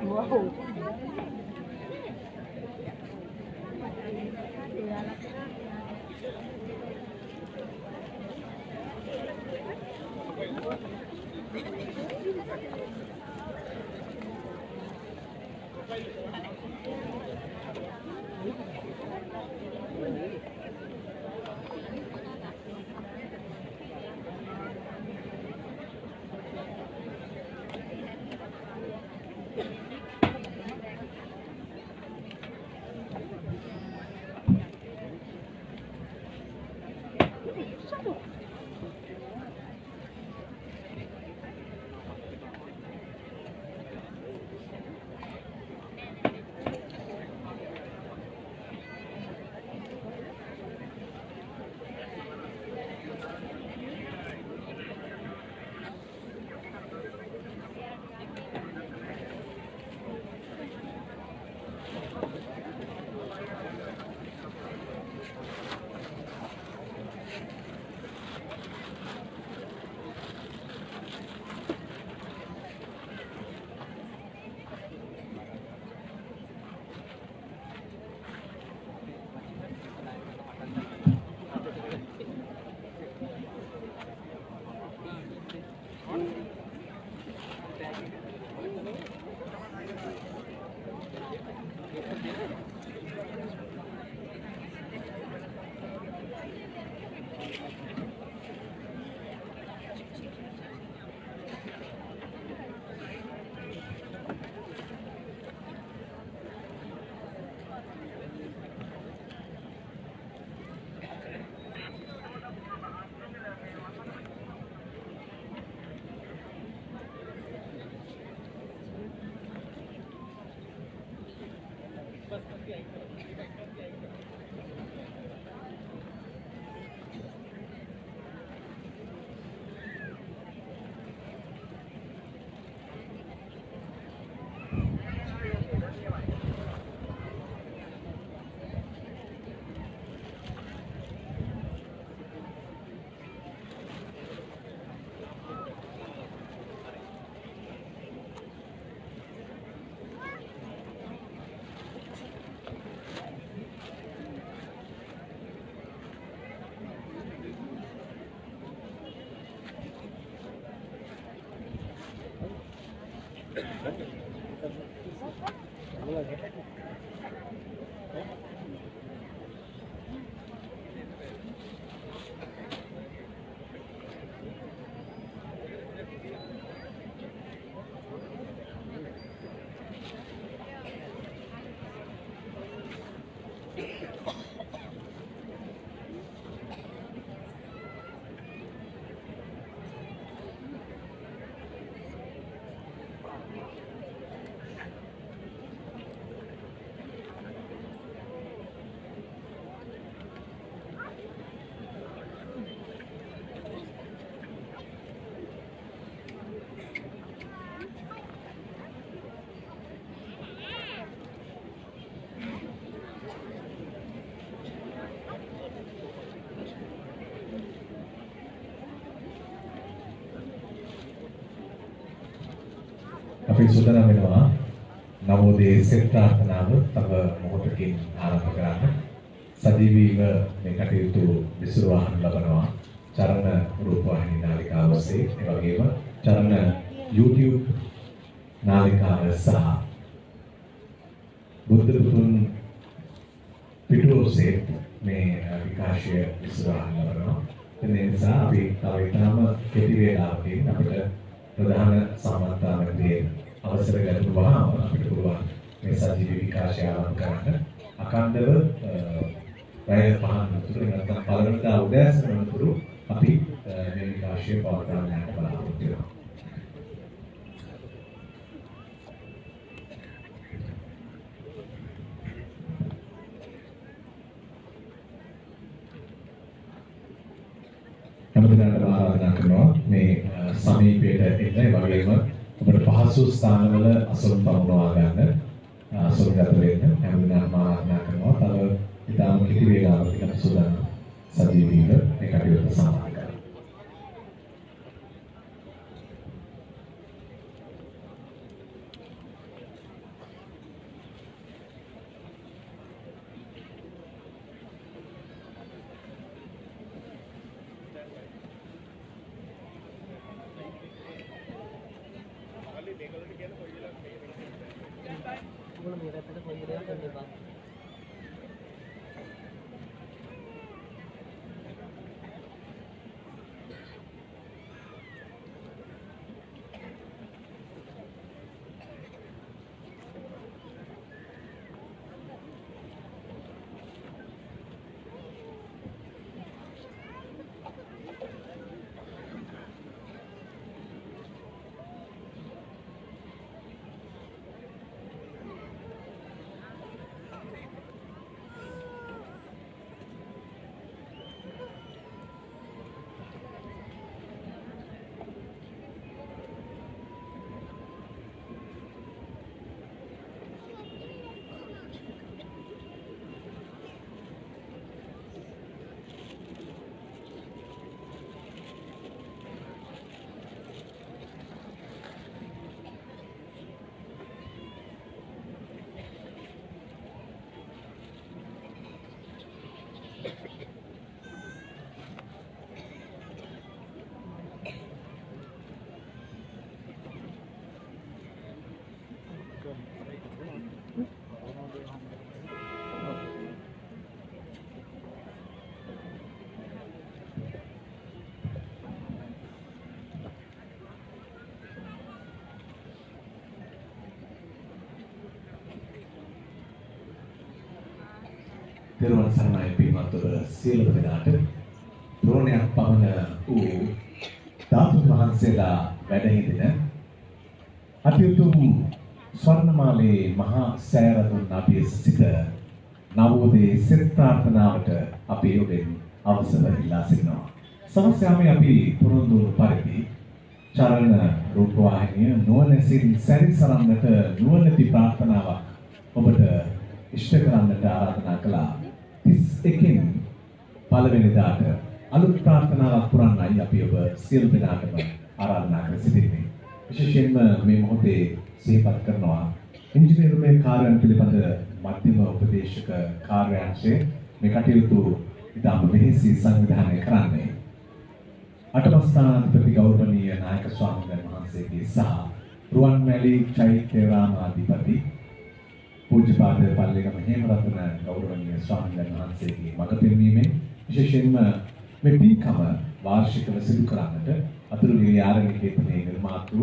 Wow. අපි සූදානම් වෙනවා නවෝදයේ සෙත් ප්‍රාර්ථනාව තව මොහොතකින් ආරම්භ කරන්න. සජීවීව මේ කටයුතු විසුරුවහන් ලබනවා චරණ රූපවාහිනී නාලිකාව ඔස්සේ. ඒ වගේම චරණ YouTube නාලිකාව සහ බුද්ධ පුතුන් පිටුව ඔස්සේ මේ විකාශය විසුරුවහන් ලබනවා. ඒ නිසා අපි තව ඉතාම කෙටි වේලාවකින් අපිට ප්‍රධාන සම්මන්ත්‍රණයේ අවසර ගැටුවාම අපිට පුළුවන් මේ සජීවී විකාශය ආරම්භ කරන්න. අකණ්ඩව පැය 5 තුරු නැත්නම් පළවෙනිදා උදෑසන වෙනතුරු අපි මේ විකාශය පවත්වා ගන්නට බලාපොරොත්තු වෙනවා. හැමදෙනාටම ආරාධනා කරනවා මේ සමීපයට එන්න. ඒ වගේම ඔබට පහසු ස්ථානවල අසුන් පමුණවා ගන්න අසුන්ගත වෙන්න හැමදෙනාටම ආරාධනා කරනවා. තව ඉතාම කෙටි වේලාවකින් අපි සූදානම් සජීවීව මේ කටයුතු සමාප්ත කරන්න. Teruwan sarnai පින්වත්වර සියලුම දෙනාට ද්‍රෝණයක් පමණ වූ ධාතුන් වහන්සේලා වැඩ හිඳින අතිඋතුම් ස්වර්ණමාලේ මහා සෑරදුන් අභියස සිට නවෝදයේ සිත ප්‍රාර්ථනාවට අපි ඔබෙන් අවසර ඉල්ලා සිටිනවා. සමස්යාමේ අපි පුරුදු පරිදි චරණ රූපවාහිනිය නුවණැසින් සැරිසරන්නට නුවණැති ප්‍රාර්ථනාවක් ඔබට ඉෂ්ට කරන්නට ආරාධනා කළා. 31 පළවෙනිදාට අලුත් ප්‍රාර්ථනාවක් පුරන්නයි අපි ඔබ සියලු දෙනාටම ආරාධනා කර සිටින්නේ. විශේෂයෙන්ම මේ මොහොතේ සිහිපත් කරනවා ඉංජිනේරුමේ කාර්යයන් පිළිබඳ මධ්‍යම උපදේශක කාර්යාංශයේ මේ කටයුතු ඉතාම මෙහෙසි සංවිධානය කරන්නේ. අටමස්ථානාධිපති ගෞරවනීය නායක ස්වාමීන් වහන්සේගේ සහ රුවන්මැලි චෛත්‍යරාමාධිපති පූජ්‍යපාද පල්ලේගම හේමරත්න ගෞරවනීය ස්වාමීන් වහන්සේගේ මඟ පෙන්වීමෙන් විශේෂයෙන්ම මේ පින්කම වාර්ෂිකව සිදු කරන්නට අතුරුගිරිය ආරණ්‍යකේතනයේ නිර්මාතෘ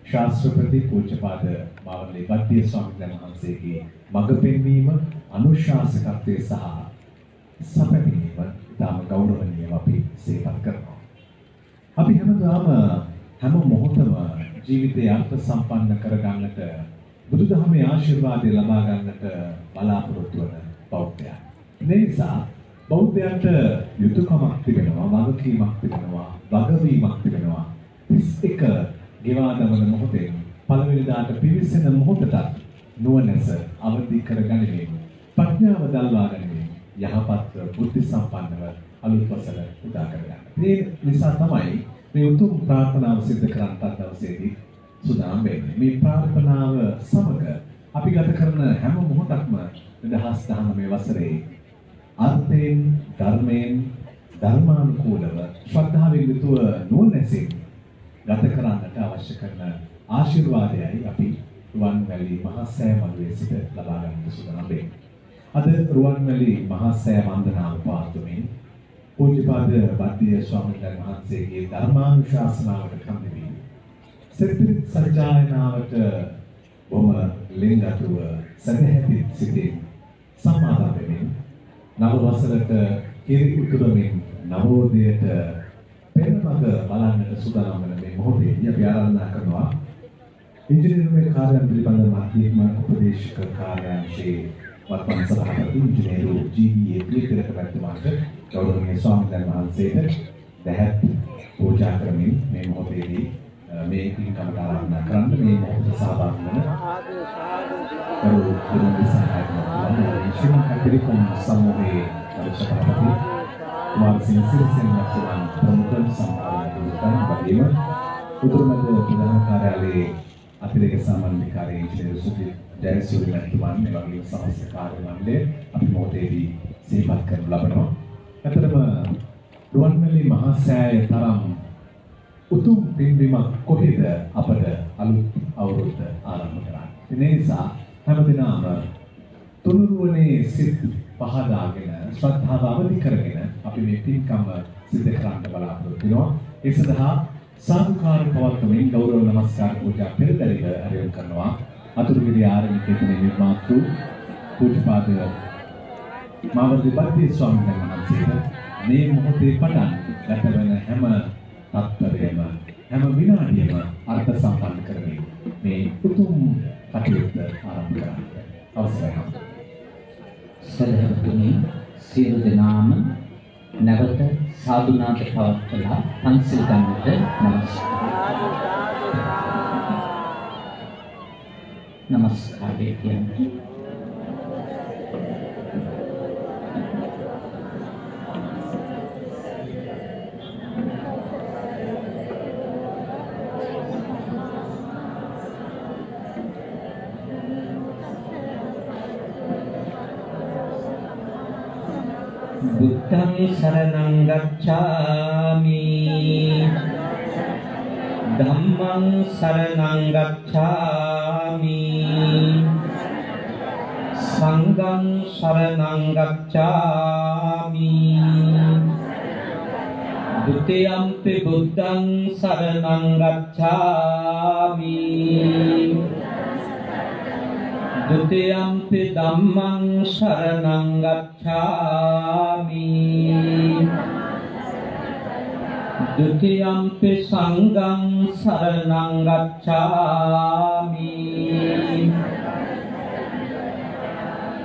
ශාස්ත්‍රපති පූජ්‍යපාද මාවලේ බද්දිය ස්වාමීන් වහන්සේගේ මඟ පෙන්වීම අනුශාසකත්වයේ සහ සපැමිණීම ඉතාම ගෞරවනීයව අපි සිහිපත් කරනවා. අපි හැමදාම හැම මොහොතම ජීවිතය අර්ථ සම්පන්න කරගන්නට බුදුදහමේ ආශිර්වාදය ලබා ගන්නට බලාපොරොත්තු වන බෞද්ධයන්. ඒ නිසා බෞද්ධයන්ට යුතුයකමක් තිබෙනවා, වගකීමක් තිබෙනවා, වගවීමක් තිබෙනවා. 31 ගෙවා දමන මොහොතේ පළවෙනිදාට පිවිසෙන මොහොතට නුවණැස අවදි කරගනිමින් ප්‍රඥාව දල්වා ගනිමින් යහපත් බුද්ධ සම්පන්නව අලුත් වසර උදා කරගන්න. මේ නිසා තමයි මේ උතුම් ප්‍රාර්ථනාව සිදු කරන්නට දවසේදී සූදානම් වෙන්නේ. මේ ප්‍රාර්ථනාව සමග අපි ගත කරන හැම මොහොතක්ම 2019 වසරේ අර්ථයෙන් ධර්මයෙන් ධර්මානුකූලව ශ්‍රද්ධාවෙන් යුතුව නුවණැසින් ගත කරන්නට අවශ්‍ය කරන ආශිර්වාදයයි අපි රුවන්වැලි මහා සෑ මළුවේ සිට ලබා ගන්නට සූදානම් වෙන්නේ. අද රුවන්වැලි මහා සෑ වන්දනාව පාතුමින් පූජ්‍යපාද බද්දිය ස්වාමීන් වහන්සේගේ ධර්මානුශාසනාවට කම්බි සෙත්‍රිත් සජ්ජායනාවට බොහොම ලිංගතුව සදහැති සිටින් සම්මාදම් වෙමින් නව වසරට කිරි උතුරමින් නවෝදයට පෙරමග බලන්නට සූදානම් වන මේ මොහොතේදී අපි ආරාධනා කරනවා ඉංජිනේරුමේ කාර්යයන් පිළිබඳ මධ්‍යම උපදේශක කාර්යාංශයේ වර්තමාන සභාපති ඉංජිනේරු ජී.බී.ඒ. පිළිකරක මහත්මයාට ගෞරවනීය ස්වාමීන් වහන්සේට දැහැත් පූජා කරමින් මේ මොහොතේදී මේ පින්කමට ආරාධනා කරන්න මේ මොහොත සහභාගී වන ගෞරවනීය ශ්‍රී කටරිකම් සමූහයේ සභාපති මාර්සින් සිරිසෙන් මහත්මයා ප්‍රමුඛ සම්පාදකයන් වගේම උතුරුමැද ප්‍රධාන කාර්යාලයේ අතිරේක සාමාන්‍යාධිකාරී ඉංජිනේරු සුජිත් ජයසූරිය මහත්මයා මේ වගේම සමස්ත කාර්ය මණ්ඩලය අපි මොහොතේදී සිහිපත් කරනු ලබනවා. අතරම රුවන්වැලි මහා සෑය තරම් උතුම් පින්බිමක් කොහෙද අපට අලුත් අවුරුද්ද ආරම්භ කරන්නේ. ඒ නිසා හැමදෙනාම තුනුරුවනේ සිත් පහදාගෙන ශ්‍රද්ධාව අවදි කරගෙන අපි මේ පින්කම සිදු කරන්න බලාපොරොත්තු වෙනවා. ඒ සඳහා සාදුකාර පවත්වමින් ගෞරව නමස්කාර පූජා පෙරදරිව ආරම්භ කරනවා. අතුරුගිරිය ආරණ්‍යකේතන නිර්මාතෘ පූජ්‍යපාද මාවර්ති බද්දේ ස්වාමීන් වහන්සේට මේ මොහොතේ පටන් ගත වෙන හැම තත්පරයම හැම විනාඩියම අර්ථ සම්පන්න කරමින් මේ උතුම් කටයුත්ත ආරම්භ කරන්න අවසරයි. සදහතුනි සියලු දෙනාම නැවත සාදුනාද පවත්වලා පන්සිල් ගන්නට නමස්කාරය කියන්නේ. බුද්ධං සරණං ගච්ඡාමි ධම්මං සරණං ගච්ඡාමි සංඝං සරණං ගච්ඡාමි ဒုတိယံ පි බුද්ධං සරණං ගච්ඡාමි ဒုတိယံ පි ධම්මං සරණං ගච්ඡාමි ဒုတိယံ පි සංඝං සරණං ගච්ඡාමි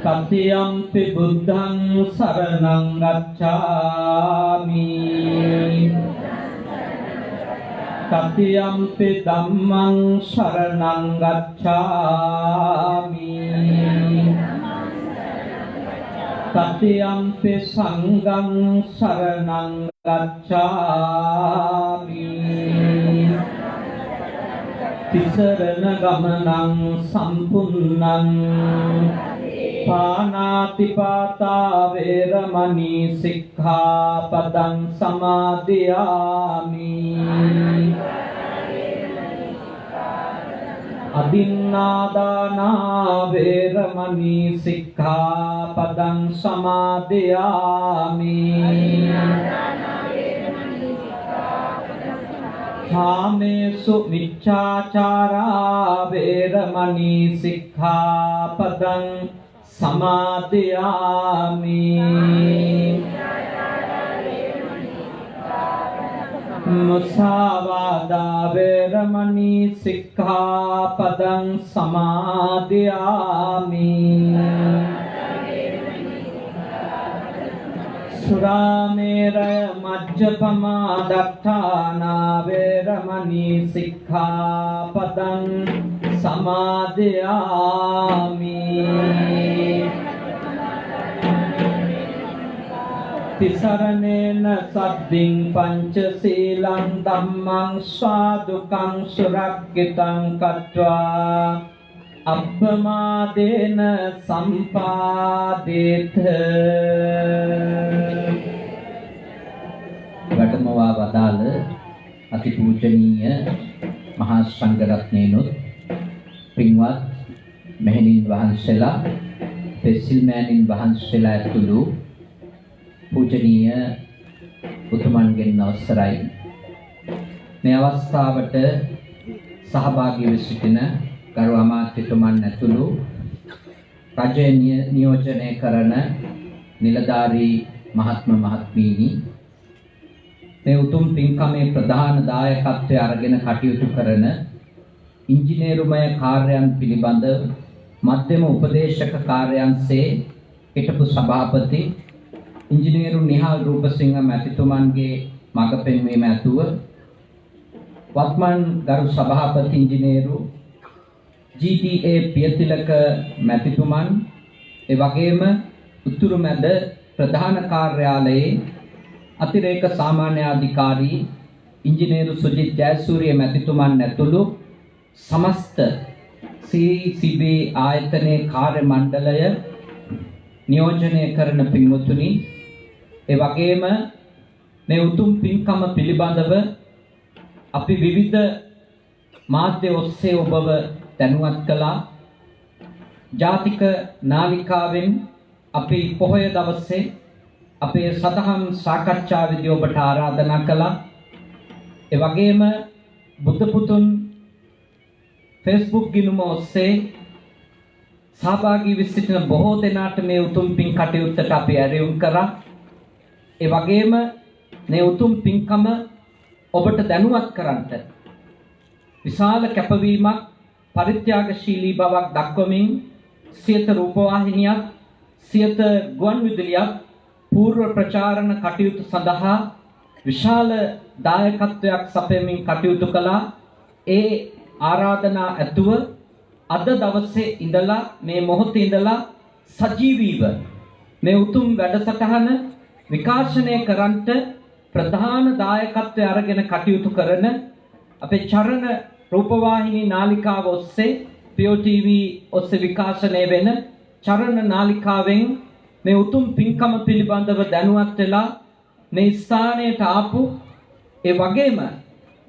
တတိယံ පි බුද්ධං සරණං ගච්ඡාමි တတိယံ පි ධම්මං සරණං ගච්ඡාමි တတိယံ පි සංඝං සරණං ගච්ඡාමි ติสรณගමනං සම්පුන්නං පානාතිපාතා වේරමණී සික්ඛාපදං සමාදියාමි අදින්නාදානා වේරමණී සික්ඛාපදං සමාදියාමි කාමේසු මිච්ඡාචාරා වේරමණී සික්ඛාපදං සමාදියාමි මුසාවාදා වේරමණී සික්ඛාපදං සමාදියාමි සුරාමේරය මජ්ජපමා දත්තානා වේරමණී සික්ඛාපදං සමාදියාමි තිසරණේන සද්දින් පංචශීලං ධම්මං ස්වාදුකං සුරක්ඛිතං කତ୍වා අප්පමාදේන සම්පාදේත වඩමවා වදාළ අතිපූජනීය මහා සංඝරත්නයනොත් පින්වත් මෙහෙණින් වහන්සේලා පෙසිල් මෑණින් වහන්සේලා ඇතුළු පූජනීය උතුමන්ගෙන් අවසරයි මේ අවස්ථාවට සහභාගී වී සිටින ගරු අමාත්‍යතුමන් ඇතුළු රජය නියෝජනය කරන නිලධාරී මහත්ම මහත්මීනි මේ උතුම් පින්කමේ ප්‍රධාන දායකත්වය අරගෙන කටයුතු කරන ඉංජිනේරුමය කාර්යයන් පිළිබඳ මධ්‍යම උපදේශක කාර්යාංශයේ හිටපු සභාපති ඉංජිනේරු නිහාල් රූපසිංහ මැතිතුමන්ගේ මඟ පෙන්වීම ඇතුව වත්මන් ගරු සභාපති ඉංජිනේරු GTA පියතිලක මැතිතුමන් ඒ වගේම උතුරු මැද ප්‍රධාන කාර්යාලයේ අතිරේක සාමාන්‍ය අධිකාරී ඉංජිනේරු සුජිත් ජයසූරිය මැතිතුමන් ඇතුළු සමස්ත CCB ආයතනයේ කාර්ය මණ්ඩලය නියෝජනය කරන පින්වතුනි ඒ වගේම මේ උතුම් පින්කම පිළිබඳව අපි විවිධ මාධ්‍ය ඔස්සේ ඔබව දැනුවත් කළා ජාතික නාලිකාවෙන් අපි පොහොය දවසේ අපේ සදහම් සාකච්ඡාවේදී ඔබට ආරාධනා කළා. ඒ වගේම බුද්ධ පුතුන් Facebook ගිණුම ඔස්සේ සහභාගී වී සිටින බොහෝ දෙනාට මේ උතුම් පින් කටයුත්තට අපි ඇරයුම් කරා. ඒ වගේම මේ උතුම් පින්කම ඔබට දැනුවත් කරන්නට විශාල කැපවීමක් පරිත්‍යාගශීලී බවක් දක්වමින් සියත රූපවාහිනියක් සියත ගුවන් විදුලියක් පූර්ව ප්‍රචාරණ කටයුතු සඳහා විශාල දායකත්වයක් සපයමින් කටයුතු කළා. ඒ ආරාධනා ඇතුව අද දවසේ ඉඳලා මේ මොහොතේ ඉඳලා සජීවීව මේ උතුම් වැඩසටහන විකාශනය කරන්නට ප්‍රධාන දායකත්වය අරගෙන කටයුතු කරන අපේ චරණ රූපවාහිනී නාලිකාව ඔස්සේ POTV ඔස්සේ විකාශනය වෙන චරණ නාලිකාවෙන් මේ උතුම් පින්කම පිළිබඳව දැනුවත් වෙලා මේ ස්ථානයට ආපු ඒ වගේම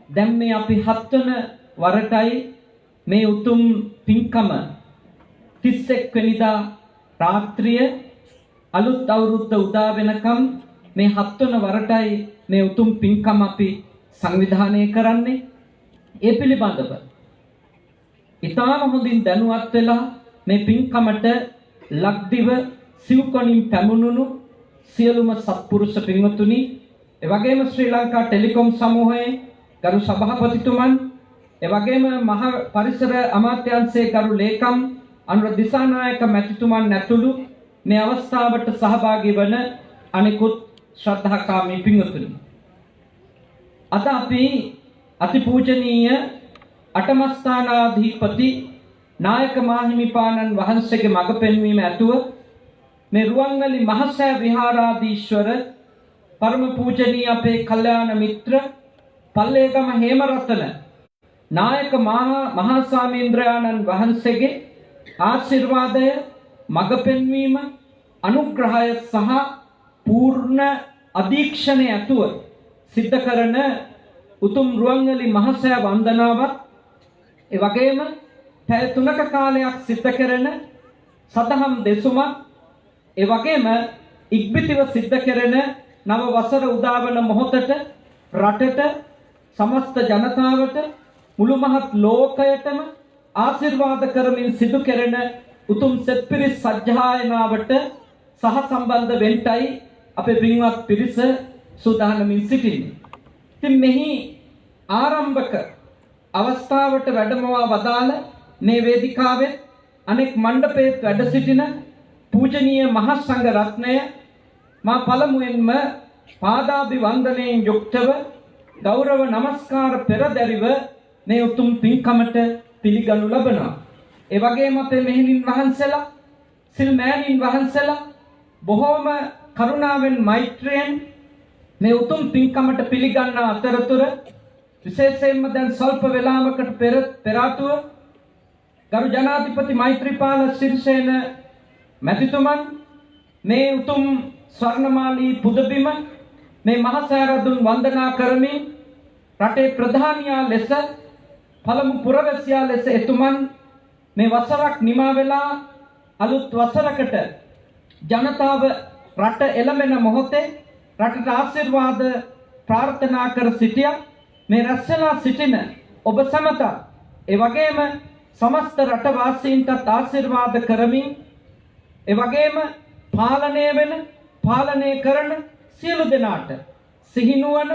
දැන් මේ අපි 7 වන වරටයි මේ උතුම් පින්කම 31 වෙනිදා රාත්‍රිය අලුත් අවුරුද්ද උදා වෙනකම් මේ 7 වන වරටයි මේ උතුම් පින්කම අපි සංවිධානය කරන්නේ. ඒ පිළිබඳව ඉතාම හොඳින් දැනුවත් වෙලා මේ පින්කමට ලක්දිව සිව්කොණින් පැමුණුණු සියලුම සත්පුරුෂ පින්වතුනි, ඒ වගේම ශ්‍රී ලංකා ටෙලිකොම් සමූහයේ ගරු සභාපතිතුමන්, ඒ වගේම මහ පරිසර අමාත්‍යාංශයේ ගරු ලේකම් අනුර දිසානායක මැතිතුමන් ඇතුළු මේ අවස්ථාවට සහභාගී වන අනිකුත් ශ්‍රද්ධාකාමී පින්වතුනි, අද අපි අතිපූජනීය අටමස්ථානාධිපති නායක මාහිමිපාණන් වහන්සේගේ මඟ පෙන්වීම ඇතුව මේ රුවන්වැලි මහසෑ විහාරාධීශ්වර පරම පූජනීය අපේ කල්යාණ මිත්‍ර පල්ලේගම හේමරතන නායක මහා ස්වාමීන්ද්‍රයාණන් වහන්සේගේ ආශිර්වාදය, මඟ පෙන්වීම, අනුග්‍රහය සහ පූර්ණ අධීක්ෂණය ඇතුව සිද්ධ කරන උතුම් රුවන්වැලි මහසෑ වන්දනාවත්, ඒ වගේම පැය 3ක කාලයක් සිද්ධ කරන සදහම් දෙසුමක්, ඒ වගේම ඉක්බිතිව සිද්ධ කරන නව වසර උදාවන මොහොතට රටට, සමස්ත ජනතාවට, මුළු මහත් ලෝකයටම ආශිර්වාද කරමින් සිදු කරන උතුම් සෙත්පිරිස් සජ්ජායනාවට සහ සම්බන්ධ වෙන්නයි අපේ පින්වත් පිරිස සූදානමින් සිටින්නේ. ඉතින් මෙහි ආරම්භක අවස්ථාවට වැඩමවා වදාළ මේ වේදිකාවේ අනෙක් මණ්ඩපයේ වැඩ සිටින පූජනීය මහා සංඝ රත්නය මා පළමුවෙන්ම පාදාභිවන්දනයෙන් යුක්තව ගෞරව නමස්කාර පෙරදැරිව මේ උතුම් පින්කමට පිළිගනු ලබනවා. ඒ වගේම අපේ මෙහෙණින් වහන්සේලා, සිල් මෑණින් වහන්සේලා බොහෝම කරුණාවෙන් මෛත්‍රියෙන් මේ උතුම් පින්කමට පිළිගන්න අතරතුර විශේෂයෙන්ම දැන් ස්වල්ප වේලාවකට පෙර ආතුව ගරු ජනාධිපති මෛත්‍රීපාල සිරිසේන මැතිතුමන් මේ උතුම් ස්වර්ණමාලී පුදබිම මේ මහසෑරදුන් වන්දනා කරමින් රටේ ප්‍රධානියා ලෙස, පළමු පුරවැසියා ලෙස එතුමන් මේ වසරක් නිමා වෙලා අලුත් වසරකට ජනතාව රට එළඹෙන මොහොතේ රටට ආශිර්වාද ප්‍රාර්ථනා කර සිටියා. මේ රැස්වලා සිටින ඔබ සැමට, ඒ වගේම සමස්ත රටවාසීන්ටත් ආශිර්වාද කරමින්, ඒ වගේම පාලනය කරන සියලු දෙනාට සිහිනුවන,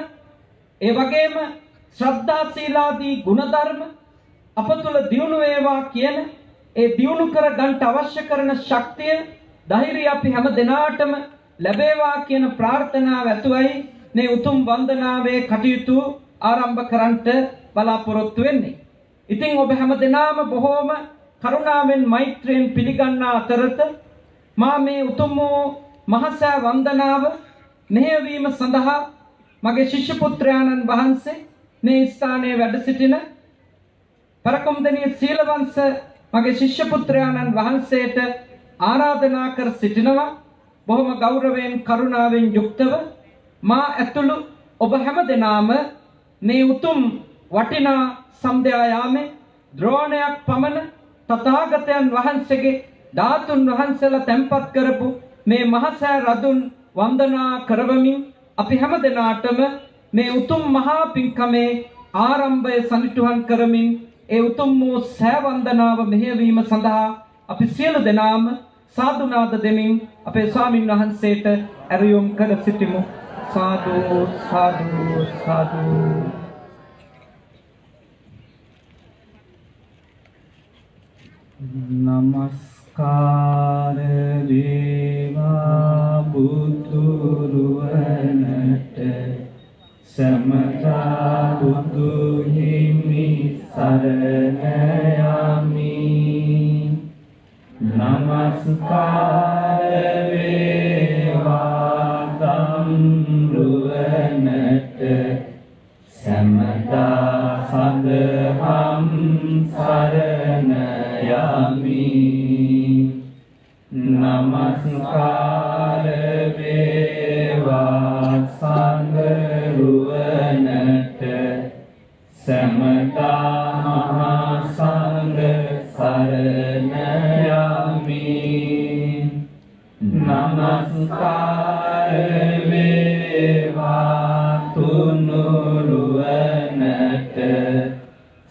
ඒ වගේම ශ්‍රද්ධා සීලාදී ගුණධර්ම අප තුළ දියුණු වේවා කියන ඒ දියුණු කර ගන්නට අවශ්‍ය කරන ශක්තිය, ධෛර්යය අපි හැම දෙනාටම ලැබේවා කියන ප්‍රාර්ථනාව ඇතුවයි මේ උතුම් වන්දනාවේ කටයුතු ආරම්භ කරන්නට බලාපොරොත්තු වෙන්නේ. ඉතින් ඔබ හැම දෙනාම බොහෝම කරුණාවෙන් මෛත්‍රියෙන් පිළිගන්න අතරත මා මේ උතුම් මහසෑ වන්දනාව මෙහෙයවීම සඳහා මගේ ශිෂ්‍ය පුත්‍රයාණන් වහන්සේ මේ ස්ථානයේ වැඩ සිටින පරකොම්දෙනිය සීලවංශ මගේ ශිෂ්‍ය පුත්‍රයාණන් වහන්සේට ආරාධනා කර සිටිනවා. බොහොම ගෞරවයෙන් කරුණාවෙන් යුක්තව මා ඇතුළු ඔබ හැම දෙනාම මේ උතුම් වටිනා සම්දයා යාමේ ද්‍රෝණයක් පමණ තථාගතයන් වහන්සේගේ ධාතුන් වහන්සේලා තැන්පත් කරපු මේ මහසෑ රදුන් වන්දනා කරවමින් අපි හැම දිනාටම මේ උතුම් මහා පින්කමේ ආරම්භය සනිටුහන් කරමින් ඒ උතුම් වූ සෑ වන්දනාව මෙහෙයවීම සඳහා අපි සියලු දෙනාම සාදු නාද දෙමින් අපේ ස්වාමින් වහන්සේට ඇරයුම් කර සිටිමු. සාදු සාදු සාදු. නමස්කාර වේවා බුදුරුවනට සමතා බුදු හිමි සරණ යමි. නමස්කාර වේවා ධම්රුවනට සමතා සදහම් සරණ යමි. නමස්කාර වේවා සංඝරුවනට සමතා මහා සංඝ සරණ යමි. නමස්කාර වේවා තුනුරුවනට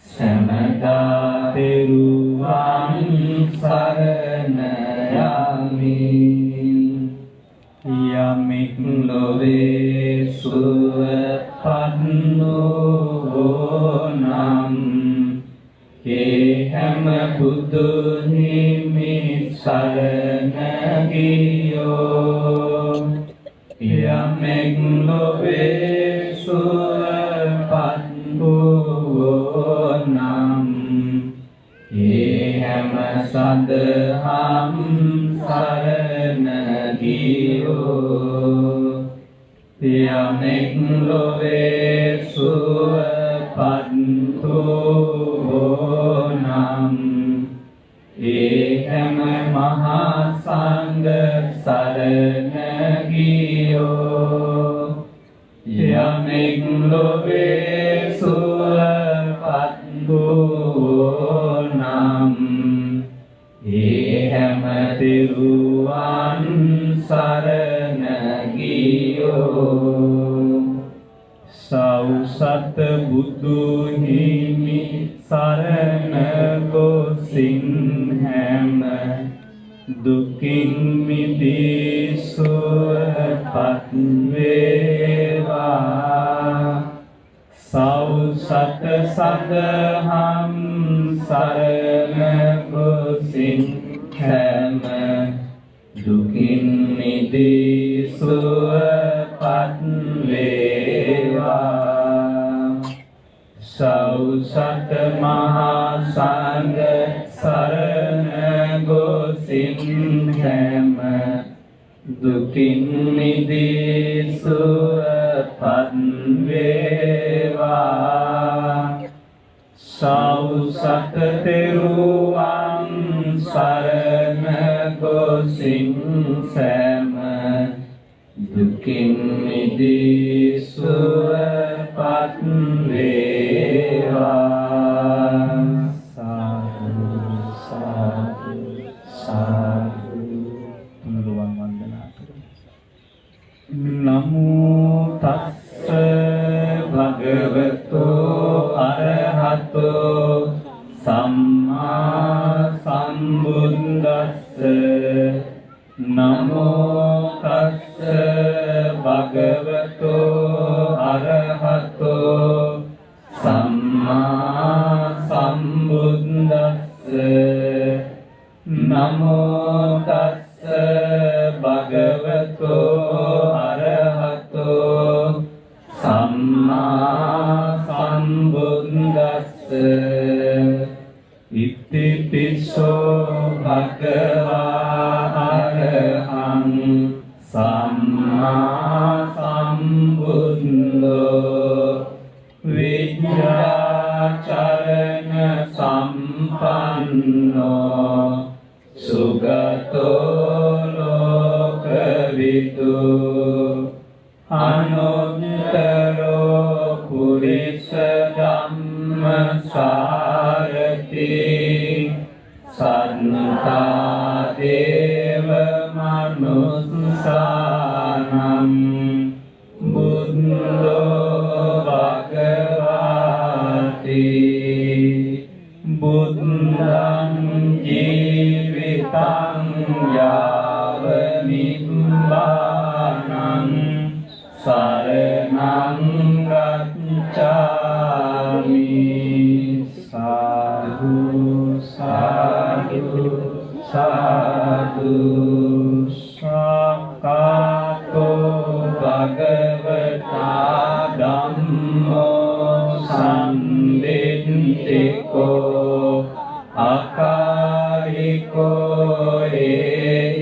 සමතා තෙරුවන් සරණ යමි. යමෙක් ලොවේ සුවපත් නම් ඒ හැම බුදු හිමි සරණ ගියෝ. යමෙක් ලොවේ සුවපත් නම් ඒ හැම සදහම් සරණ ගියෝ. යමෙක් ලොවේ සුවපත් නම් ඒ හැම මහා සංඝ සරණ ගියෝ. යමෙක් ලොවේ සුවපත් නම් ඒ හැම තෙරුවන් සරණ ගියෝ. සෞසත බුදු හිමි සරණ ගොසින් හැම දුකින් මිදී සුවපත් වේවා. සෞසත සදහම් සරණ ගොසින් හැම දුකින් මිදී සුවපත් වේවා. සෞසත මහා සංඝ සරණ ගොසින් හැම දුකින් මිදී සුවපත් වේවා. සෞසත තෙරුවන් සරණ ගොසින් සෑම දුකින් මිදී සුවපත් වේවා. සාදු සාදු සාදු. තුනුරුවන් වන්දනා කරමු. නමෝ තස්ස භගවතෝ අරහතෝ සම්මා සම්බුද්දස්ස. නමෝ තස්ස භගවතෝ අරහතෝ සම්මා සම්බුද්දස්ස. නමෝ තස්ස භගවතෝ අරහතෝ සම්මා සම්බුද්දස්ස. ඉතිපිසෝ භගවා අරහං සම්මා සම්බුද්ධෝ. විද්‍යාචරණ සම්පන්නෝ සුගතෝ ලෝකවිදු. අනුත්තරෝ පුරිස ධම්මසාරති. සද්ද අන්තා දේව මනුස්සානම් බුද්ධෝ භගවති බුද්ධං ජීවිතං යාව නිබ්බානං සරණං ගච්ඡාමි සාදු සාදු සාදු සක්කාතෝ භගවතා ධම්මෝ සම්දිත්තිකෝ අකාලිකෝ ඒහිපස්සිකෝ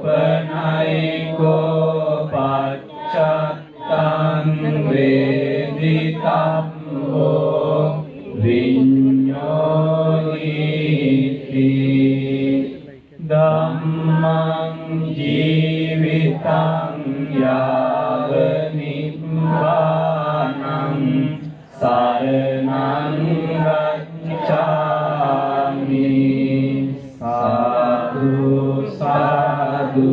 ඕපනයිකෝ පච්චත්තං වේදිතම්මෝ විඤ්ඤෝයිති ධම්මං ජීවිතං යාව නිබ්බානං සරණං ගච්ඡාමි සාදු සාදු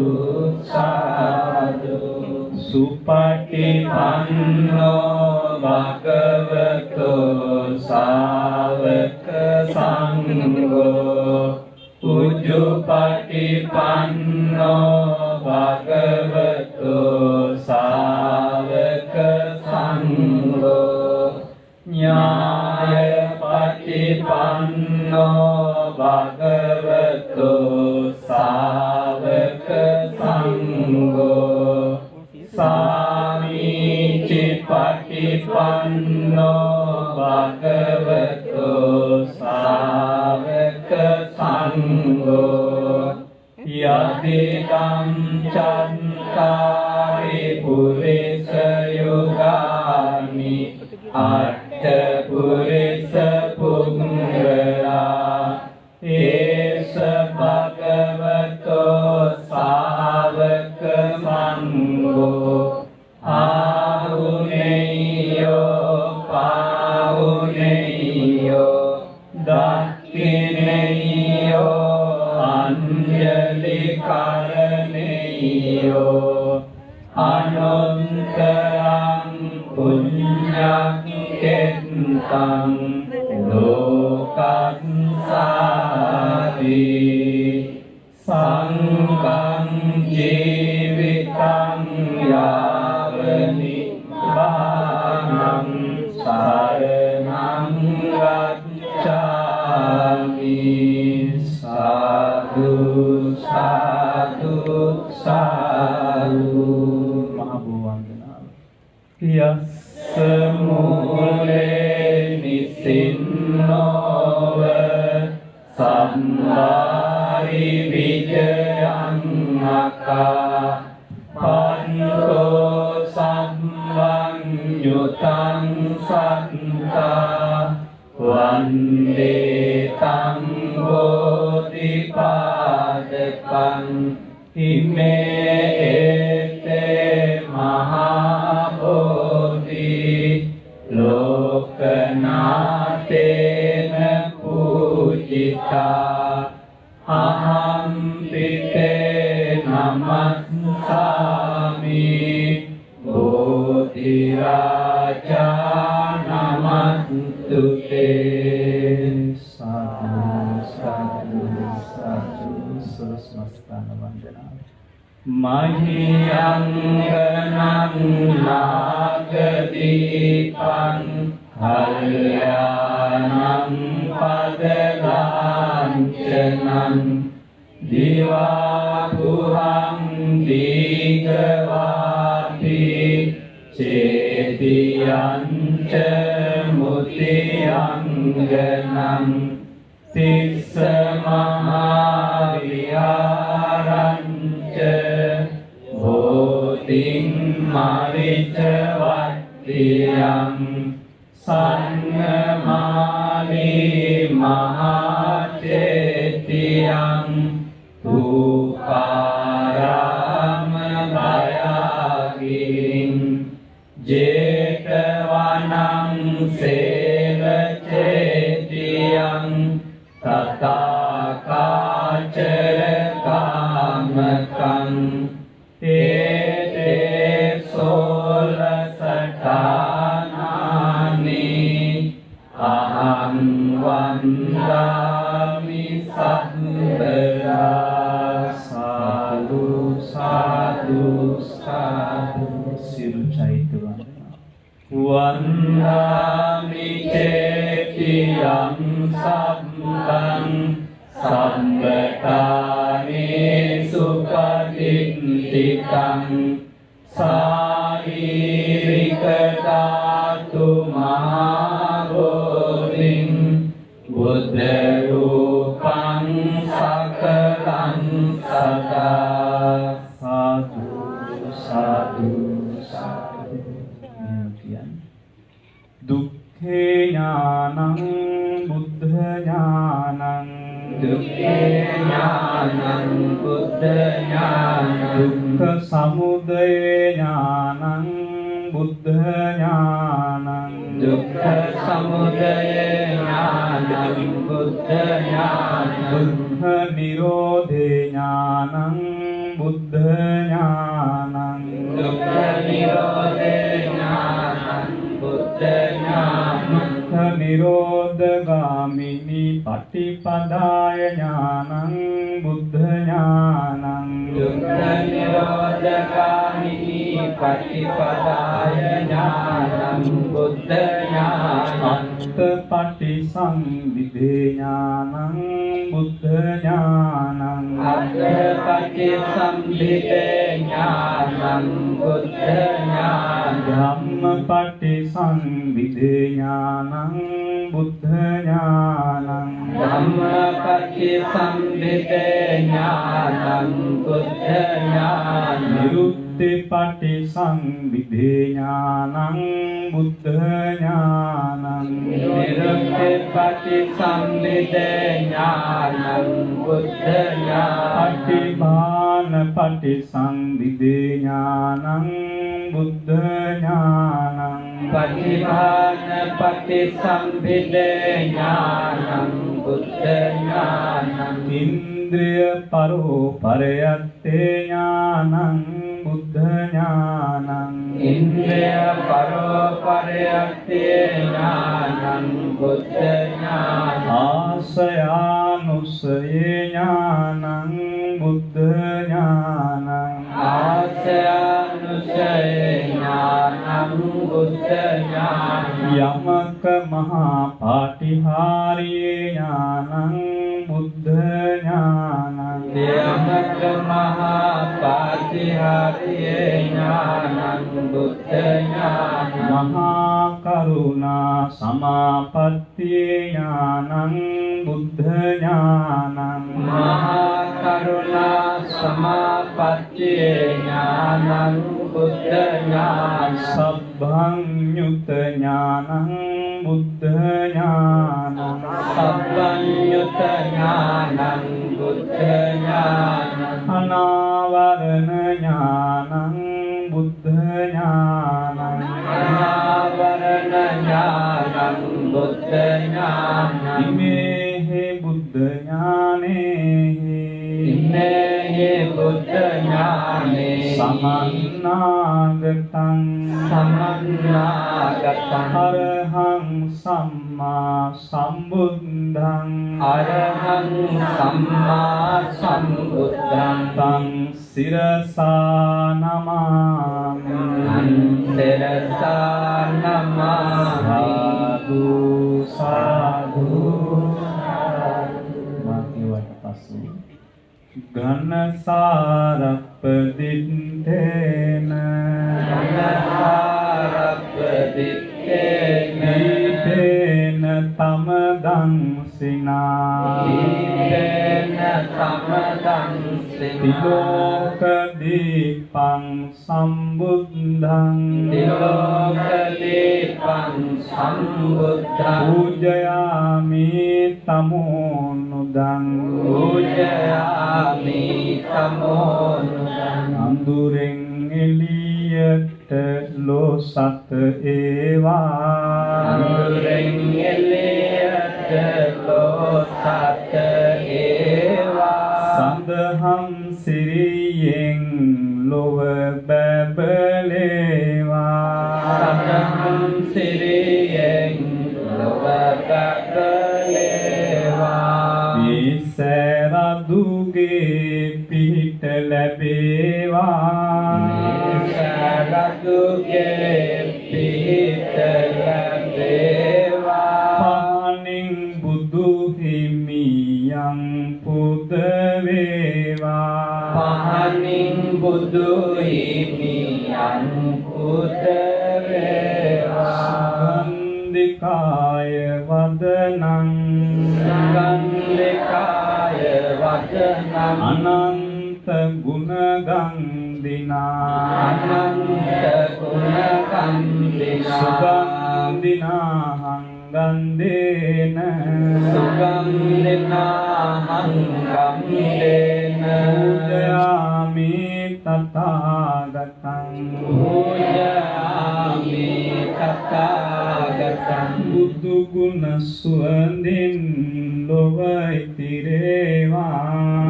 සාදු සුපටිපන්නෝ භගවතෝ ශාවක සංඝෝ උජ්ජුපටිපන්නෝ භගවතෝ ශාවක සංඝෝ ඥායපටිපන්නෝ භගවතෝ ශාවක සංඝෝ සාමීචිපටිපන්නෝ භගවතෝ ශාවක සංඝෝ යදිදං චත්තාරි පුරිස යුගානි අට්ඨ පුරිස පුංගලා ඒස භගවතෝ ශාවක සංඝෝ ආහුනේයෝ පාහුනේයෝ දක්ඛිනේයෝ අංජලි කරණේයෝ අනන්තරං පුඤ්ඤක්ඛෙත්තං ලෝකස්සාති සංඝං ජීවිතං යාව නිබ්බානං සරණං ගච්ඡාමි සාදු සාදු සාදු මහ වන්දනාව යස්ස මූලේ නිසින්නෝව සම්මාරි විජයං අකා පන්තෝ සම්වංයුතං සත්තා වන්දේ තං බෝධිපාදකං ඉමේ ඒතේ මහා බෝධි ලෝකනාතේන පූජිතා අහං පිතේ නමස්සාමි බෝධි රාජා නමස්තුතේ සාදු සාදු සාදු සරස්මස්තන වන්දනා මහියංගනං නාගදීපං කල්යාණං පදලාංචනං දිවා පුරං දීඝවාපි චේතියං ච මුතියංගනං තිස්ස මහා විහාරං ච භෝතිං මරිච වට්ටියං සංඝමාලි මහාචේතියං තුකාරාම භයාගින් ජේතවනං සේවචේතියං සුඛං තථාකාචර කාමකං ඒතේ සෝලසඨානානි අහං වන්දාමි සම්බරා සාදු සාදු සාදු සිරු චෛත්‍ය වන්දාමි චේතියං සම්පං සම්බකානේ සුපටිච්චිකං සාරීරික ධාතු මහබෝධින් බුද්ධ රූපං සකලං සදා සාදු සාදු සාදු දුක්ඛේ ඥානං බුද්ධ ඥානං දුක්ඛේ ඥානං බුද්ධ ඥානං දුක්ඛ සමුදය ඥානං බුද්ධ ඥානං දුක්ඛ සමුදය ඥානං බුද්ධ ඥානං දුක්ඛ නිරෝධේ ඥානං බුද්ධ ඥානං දුක්ඛ නිරෝධේ ඥානං බුද්ධ ඥානං දුක්ඛ නිරෝධගාමිනී පටිපදාය ඥානං බුද්ධ ඥානං දුක්ඛ නිරෝධගාමිනී පටිපදාය ඥානං බුද්ධ ඥානං අත්ථපටිසංවිදේ ඥානං බුද්ධ ඥානං අත්ථපටිසංවිදේ ඥානං බුද්ධ ඥානං ධම්මපටිසංවිදේ ඥානං බුද්ධ ඥානං ධම්මපටිසංවිදේ ඥානං බුද්ධ ඥානං නිරුක්තිපටිසංවිදේ ඥානං බුද්ධ ඥානං නිරුක්තිපටිසංවිදේ ඥානං බුද්ධ ඥානං පටිභානපටිසංවිදේ ඥානං බුද්ධ ඥානං පටිභානපටිසංවිදේ ඥානං බුද්ධ ඥානං ඉන්ද්‍රිය පරෝපරයත්තේ ඥානං බුද්ධ ඥානං ඉන්ද්‍රිය පරෝපරයත්තේ ඥානං බුද්ධ ඥානං ආසයානුසයේ ඥානං බුද්ධ ඥානං ආසයානුසයේ ඥානං බුද්ධ ඥානං යමක මහා පාටිහාරියේ ඥානං බුද්ධ ඥානං යමක මහා පාටිහාරියේ ඥානං බුද්ධ ඥානං මහා කරුණා සමාපත්තියේ ඥානං බුද්ධ ඥානං මහා කරුණා සමාපත්තියේ ඥානං බුද්ධ ඥානං සබ්බං යුත ඥානං බුද්ධ ඥානං සබ්බං යුත ඥානං බුද්ධ ඥානං අනාවරණ ඥානං බුද්ධ ඥානං අනාවරණ ඥානං බුද්ධ ඥානං ඉමේහි බුද්ධ ඥානේහි ඉමේහි බුද්ධ ඥානේ සමන්නාගතං සමන්නාගතං අරහං සම්මා සම්බුද්ධං අරහං සම්මා සම්බුද්ධං තං සිරසා නමාමි සිරසා නමාමි සාදු සාදු මාතිවට පසු ඝනසාරප්පදිත්තේන ඝනසාරප්පදිත්තේන ඊතේන තමදං සිනා ඊතේන තමදං සිනා තිලෝක දීපං සම්බුද්ධං තිලෝක දීපං සම්බුද්ධං පූජයාමි තමෝනුදං පූජයාමි තමෝනුදං අඳුරෙන් එළියට ලෝසත් ඒවා අඳුරෙන් එළියට ලෝසත් සිරියෙන් ලොව පැකලේවා නිසරදුගේ පිහිට ලැබේවා නිසරදුගේ පිහිට ලැබේවා පහනින් බුදු හිමියන් පුද වේවා පහනින් බුදු හිමියන් පුද වේවා සුගන්ධිකාය වදනං සුගන්ධිකාය වදනං අනන්ත ගුණ ගන්ධිනා අනන්ත ගුණ ගන්ධිනා සුගන්ධිනාහං ගන්ධේන සුගන්ධිනාහං ගන්ධේන පූජයාමි තථාගතං පූජයාමි තථාගතං බුදු ගුණ සුවඳින් ලොව ඉතිරේවා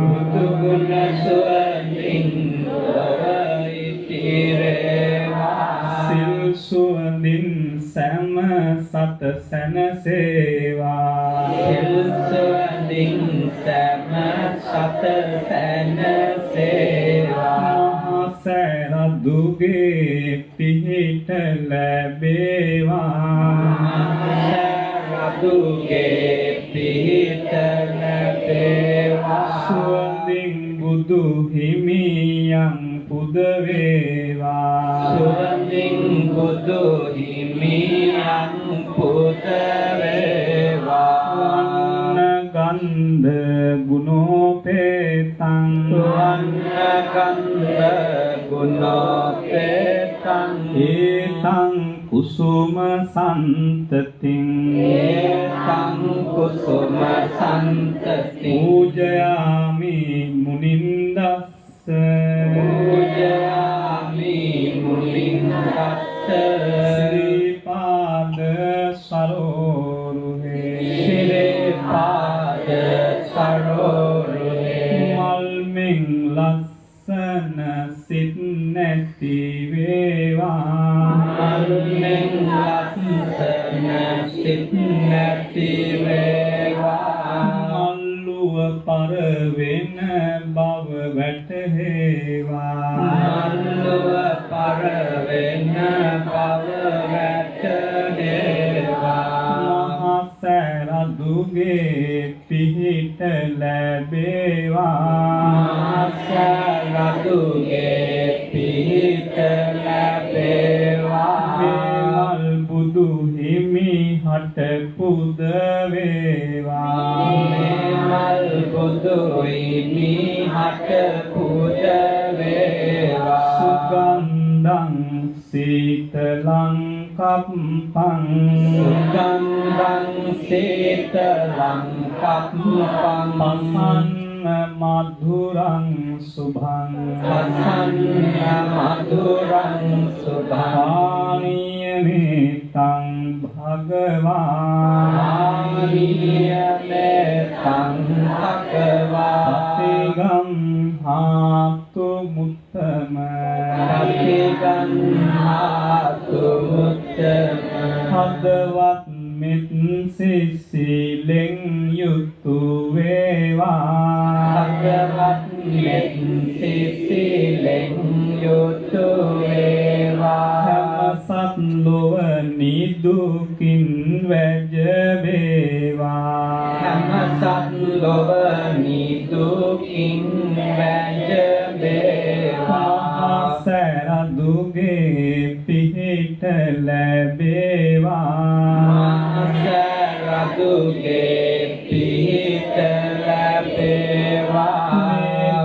බුදු ගුණ සුවඳින් ලොව ඉතිරේවා සිල් සුවඳින් සෑම සත සැනසේවා සිල් සුවඳින් සෑම සත සැනසේවා මහා සෑරදුගේ පිහිට ලැබේවා සෑරදුගේ පිහිට ලැබේවා සුවඳින් බුදු හිමියන් පුද වේවා සුවඳින් බුදු හිමියන් පුද වේවා ගන්ධ ගුණෝපේතං ගන්ධ ගුණෝපේතං ඒතං කුසුම සන්තතින් ඒතං කුසුම සන්තති පූජයාමි මුනින්දස්ස පූජයාමි මුනින්දස්ස ශ්‍රීපාද සරෝරුහේ ශ්‍රීපාද සරෝරුහේ මල්මින් ලස්සන සිත් නැති වේවා මල්මින් ලස්සන සිත් නැති වේවා මල්ලුව පරවෙන බව වැටහෙවා මල්ලුව පරවෙන බව වැටහෙවා මහා සෑරදුගේ පිහිට ලැබේවා සෑරදුගේ පිහිට ලැබේවා වේමල් බුදු හිමි හට පුද වේවා මල් බුදු හිමි හට පුද වේවා සුගන්ධං සීතලං කප්පං සුගන්ධං සීතලං කප්පං පසන්න මధుරං සුභං පසන්න මధుරං සුභං පානීයමේතං භගවා පානීයමේතං භගවා පතිගම් හාතු මුත්තම පතිගන්හාතු මුත්තම හදවත් මෙත් සිසිලෙන් යුතු වේවා භගවත් මෙත් සිසිලෙන් යුතු වේවා හැම සත් ලොව නිදුකින් වැජ වේවා හැම සත් ලොව නිදුකින් වැජ වේවා මහා සෑරදුගේ පිහිට ලැබේවා සෑරදුගේ පිහිට ලැබේවා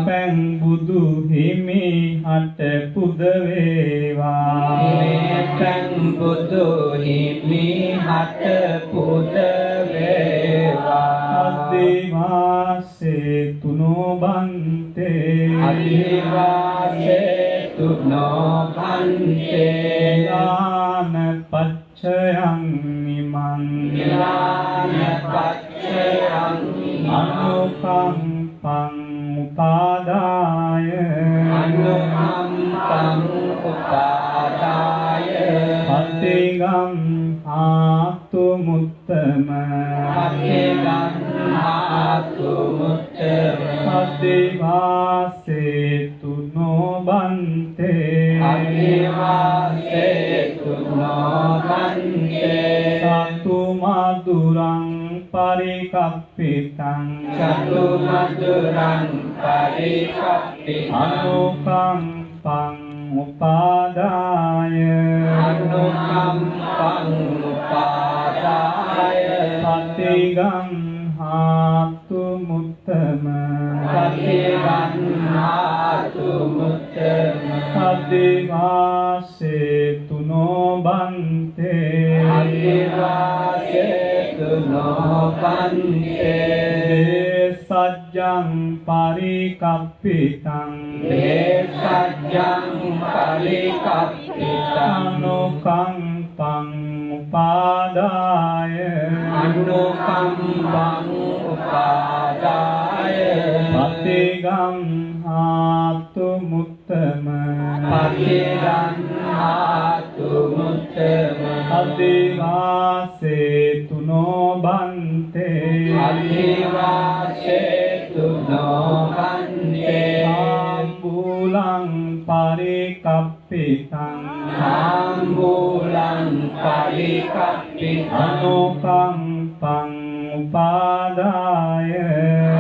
පැන් බුදු හිමි හට පුද වේවා මේ පැන් බුදු හිමි හට පුද වේවා අදිවාසේ තුනෝ බන්තේ අදිවාසේ තුනෝ බන්තේ ඥාන පච්චයං නිමං ඥාන පච්චයං අනුකම්පං උපාදාය අනුකම්පං උපාදාය පතිගම් ගන්හාතු මුත්තම අදිවාසේතු නොබන්තේ අදිවාසේතු නොබන්තේ සතු මදුරං පරිකප්පිතං චතු මදුරං පරිකප්පිතං අනුකම්පං උපාදාය අනුකම්පං උපාදාය පටිගංහාතු මුත්තම පටිගන්හාතු මුත්තම අදිවාසේතු නොබන්තේ අදිවාසේතු නොබන්තේ සජ්ජං පරිකප්පිතං දේසජ්ජං පරිකප්පිතං අනුකම්පං උපාදාය අනුකම්පං උපාදාය පටිගංහාතු මුත්තම පටිගන්හාතු මුත්තම අදිවාසේතු නොබන්තේ අදිවාසේතු නොබන්තේ ආම්බුලං පරිකප්පිතං ආම්බුලං පරිකප්පිතං අනුකම්පං උපාදාය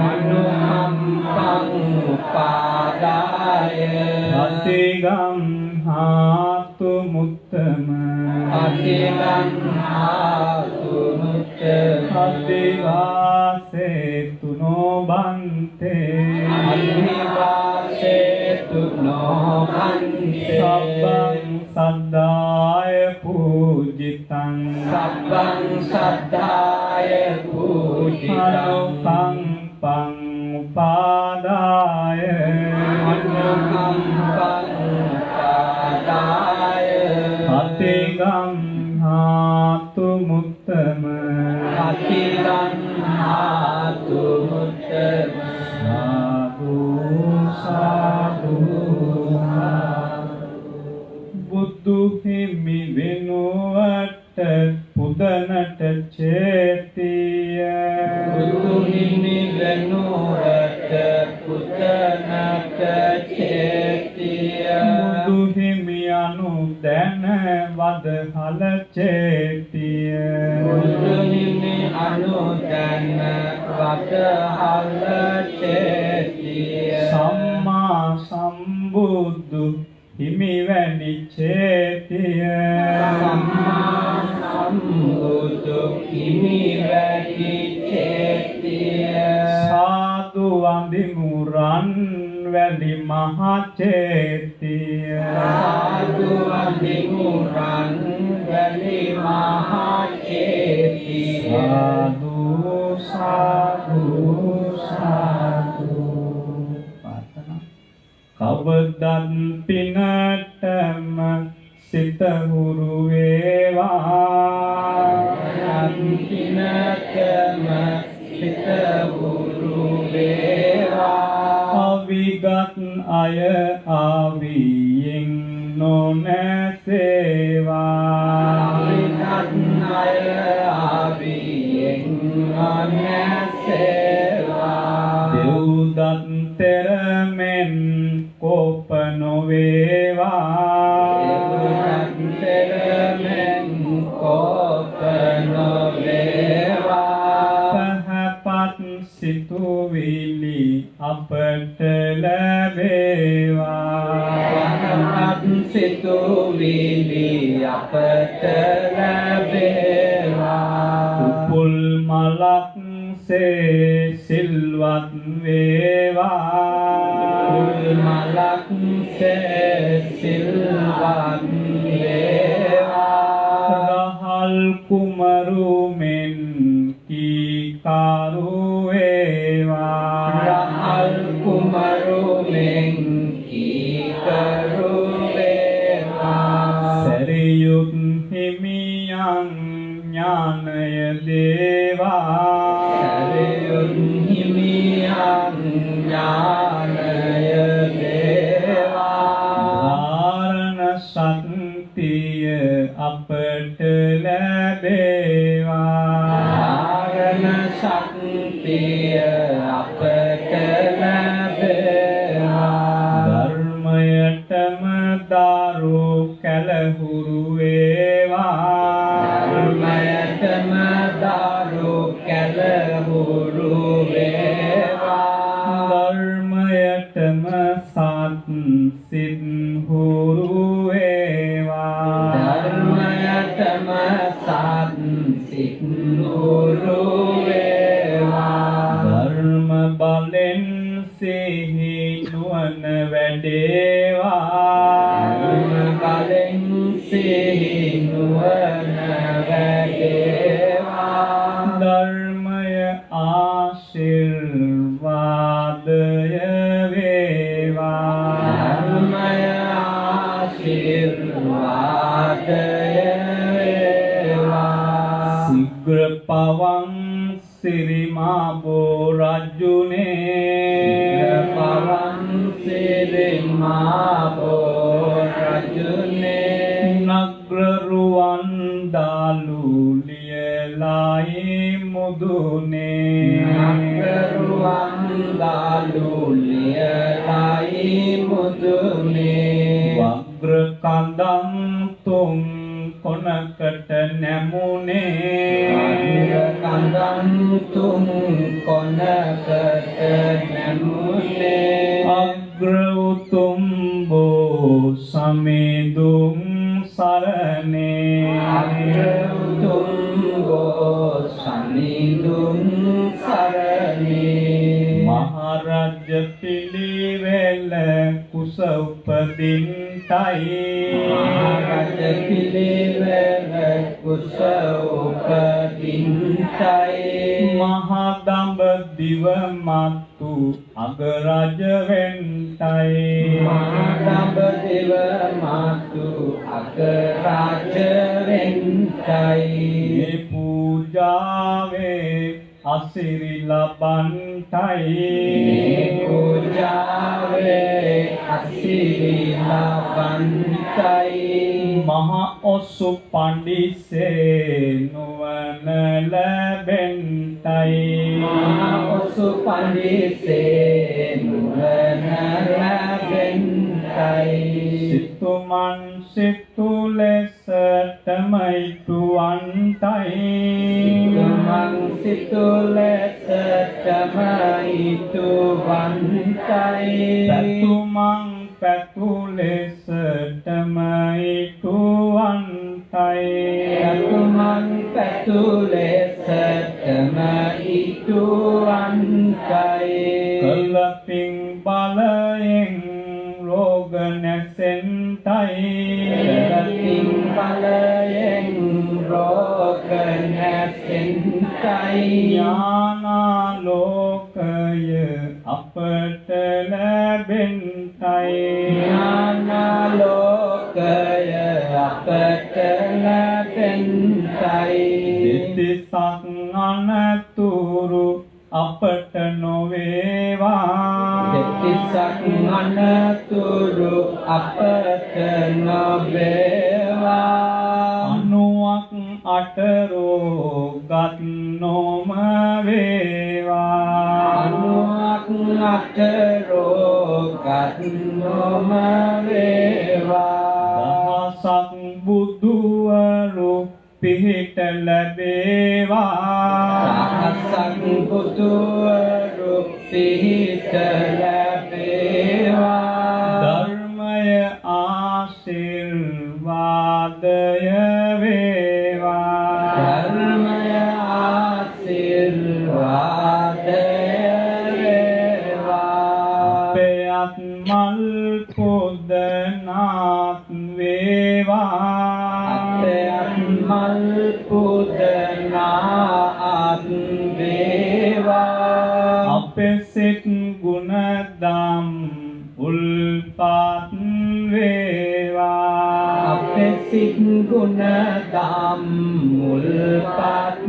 අනුකම්පං උපාදාය පටිගංහාතු මුත්තම පටිගන්හාතු මුත්තම අදිවාසේතු නොබන්තේ අදිවාසේතු නොබන්තේ සබ්බං සද්ධාය පූජිතං සබ්බං සද්ධාය පූජිතං අනුකම්පං උපාදාය අනුකම්පං උපාදාය පටිගංහාතු මුත්තම පටිගන්හාතු මුත්තම සාදු සාදු බුදු හිමි වෙනුවට පුදනට චේතිය බුදු හිමි වෙනුවට පුදනට චේතිය බුදු හිමි අනු දැන වදහල චේතිය බුදු හිමි අනුදැන වදහල චේතිය සම්මා සම්බුදු හිමි වැනි චේතිය සම්මා සම්බුදු හිමි වැනි චේතිය සාදු වඳිමුරන් වැලි මහචේතිය සාදු වඳිමුරන් වැලි මහචේතිය සාදු සාදු සාදු කවදත් පිනටම සිත හුරු වේවා පිනටම සිත හුරු වේවා අවිගත් අය ආවියෙන් නොනැසේවා අවිගත් අය ආවියෙන් නොනැසේවා දෙව්දත් තෙරමෙන් කෝප නොවේවා තෙරමෙන් කෝප නොවේවා පහපත් සිතුවිලි අපට ලැබේවා පහපත් සිතුවිලි අපට ලැබේවා උපුල් මලක් සේ සිල්වත් වේවා මලක් සේ සිල්වත් වේවා රහල් කුමරු මෙන් කීකරු වේවා රහල් කුමරු මෙන් කීකරු වේවා සරියුත් හිමියන් ඥානය දේවා සරියුත් හිමියන් ඥානය දේවා ධාරණ ශක්තිය අපට ලැබේවා ධාරණ ශක්තිය අපට ලැබේවා. ධර්මයටම දාරු කැලහුරු වේවා. ධර්මයටම දාරු කැලහුරු වේවා. ධර්මයටම සත් සිත් හුරු වේවා. ධර්මයටම සත් සිත් හුරු වේවා. ධර්ම බලෙන් සිහි නුවණ වැඩේවා. ධර්ම බලෙන් සිහි නුවණ වැඩේවා. ධර්මය ආශිර්වාදය වේවා. ධර්මය ආශිර්වාදය වේවා. සිග්‍ර පවං සිරිමාබෝ රජුනේ. පවන් සිරිමාබෝ රජුනේ. නග්‍ර රුවන් දාලු ලියලායි මුදුනේ. නගරුවන් දාලු ලියලායි මුදුනේ. වග්‍ර කඳන් තුන් කොනකට නැමුනේ. කඳන් තුන් කොනකට නැමුනේ. අග්‍ර උතුම් බෝ සමිඳුන් සරණේ. අග්‍රඋතුම් ගෝ සමිඳුන් සරණේ. මහරජ පිළිවෙල කුස උපදින්ටයි. මහරජ පිළිවෙල කුස උපදින්ටයි. මහදඹ දිව මත්තු අගරජ වෙන්ටයි. මහදඹ දිව මතු අගරාජ වෙන්ටයි. මේ පූජාවේ අසිරි ලබන්ටයි. මේ පූජාවේ අසිරි ලබන්ටයි. මහ ඔසු පඬිසේ නුවණ ලැබෙන්ටයි. මහ ඔසු පඬිසේ නුවණ ලැබෙන්ටයි. සිතුමන් සිතු ලෙසටම ඉටුවන්ටයි. සිතුමන් සිතු ලෙසටම ඉටුවන්ටයි. පැතුමන් පැතු ලෙසටම ඉටුවන්ටයි. පැතුමන් පැතු ලෙසටම ඉටුවන්ටයි. කලපින් බලයෙන් රෝග නැසෙන්ටයි. කලපින් බලයෙන් රෝග නැසෙන්ටයි. ඥානාලෝකය අපට ලැබෙන්ටයි. ඥානාලෝකය අපට ලැබෙන්ටයි. දෙතිසක් අනතුරු අපට නොවේවා. දෙතිසක් අනතුරු අපට නොවේවා. අනුවක් අටරෝගත් නොම වේවා. අනුවක් අටරෝගත් නොම වේවා. දහසක් බුදුවරු පිහිට ලැබේවා. දහසක් බුදුවරු පිහිට ලැබේවා. ධර්මය ආශිර්වාදය වේවා. ධර්මය ආශිර්වාදය වේවා. අපේත් මල් පුදනාත් වේවා. අපේත් මල් පුදනාත් වේවා. අපේ සිත් ගුණදම් උල්පත් වේවා. අපේ සිත් ගුණදම් උල්පත්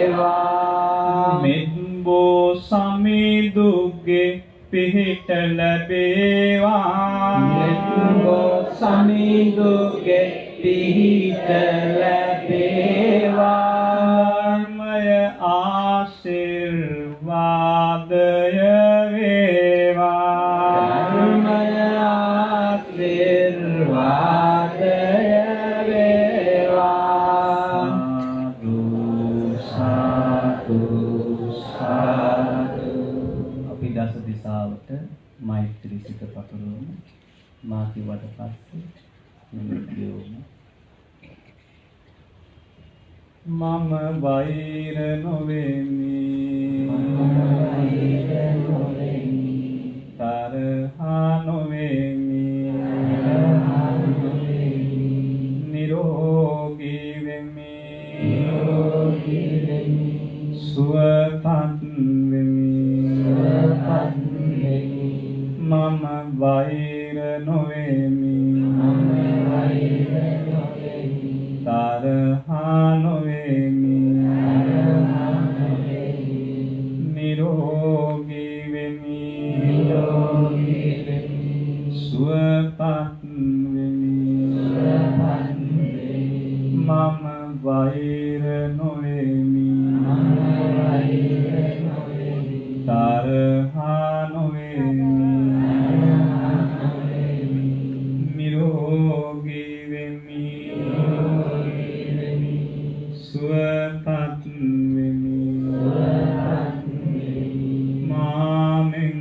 වේවා. මෙත්බෝ සමිඳුගේ පිහිට ලැබේවා. මෙත්බෝ සමිඳුගේ පිහිට ලැබේවා. ධර්මය ආශිර්වාදය වේවා ධර්මය ආශිර්වාදය වේවා සාදු සාදු අපි දස දිසාවට මෛත්‍රී සිත පතුරවමු මා කිව්වට පස්සේ නිවියෝම මම වෛර නොවෙමි තරහා නොවෙමි නිරෝගී වෙමි සුවපත් වෙමි මම වෛර නොවෙමි තරහා නොවෙමි නිරෝගී වෙමි සුවපත් වෙමි මම වෛර නොවෙමි තරහා නොවෙමි නිරෝගී වෙමි සුවපත් වෙමි මාමෙන්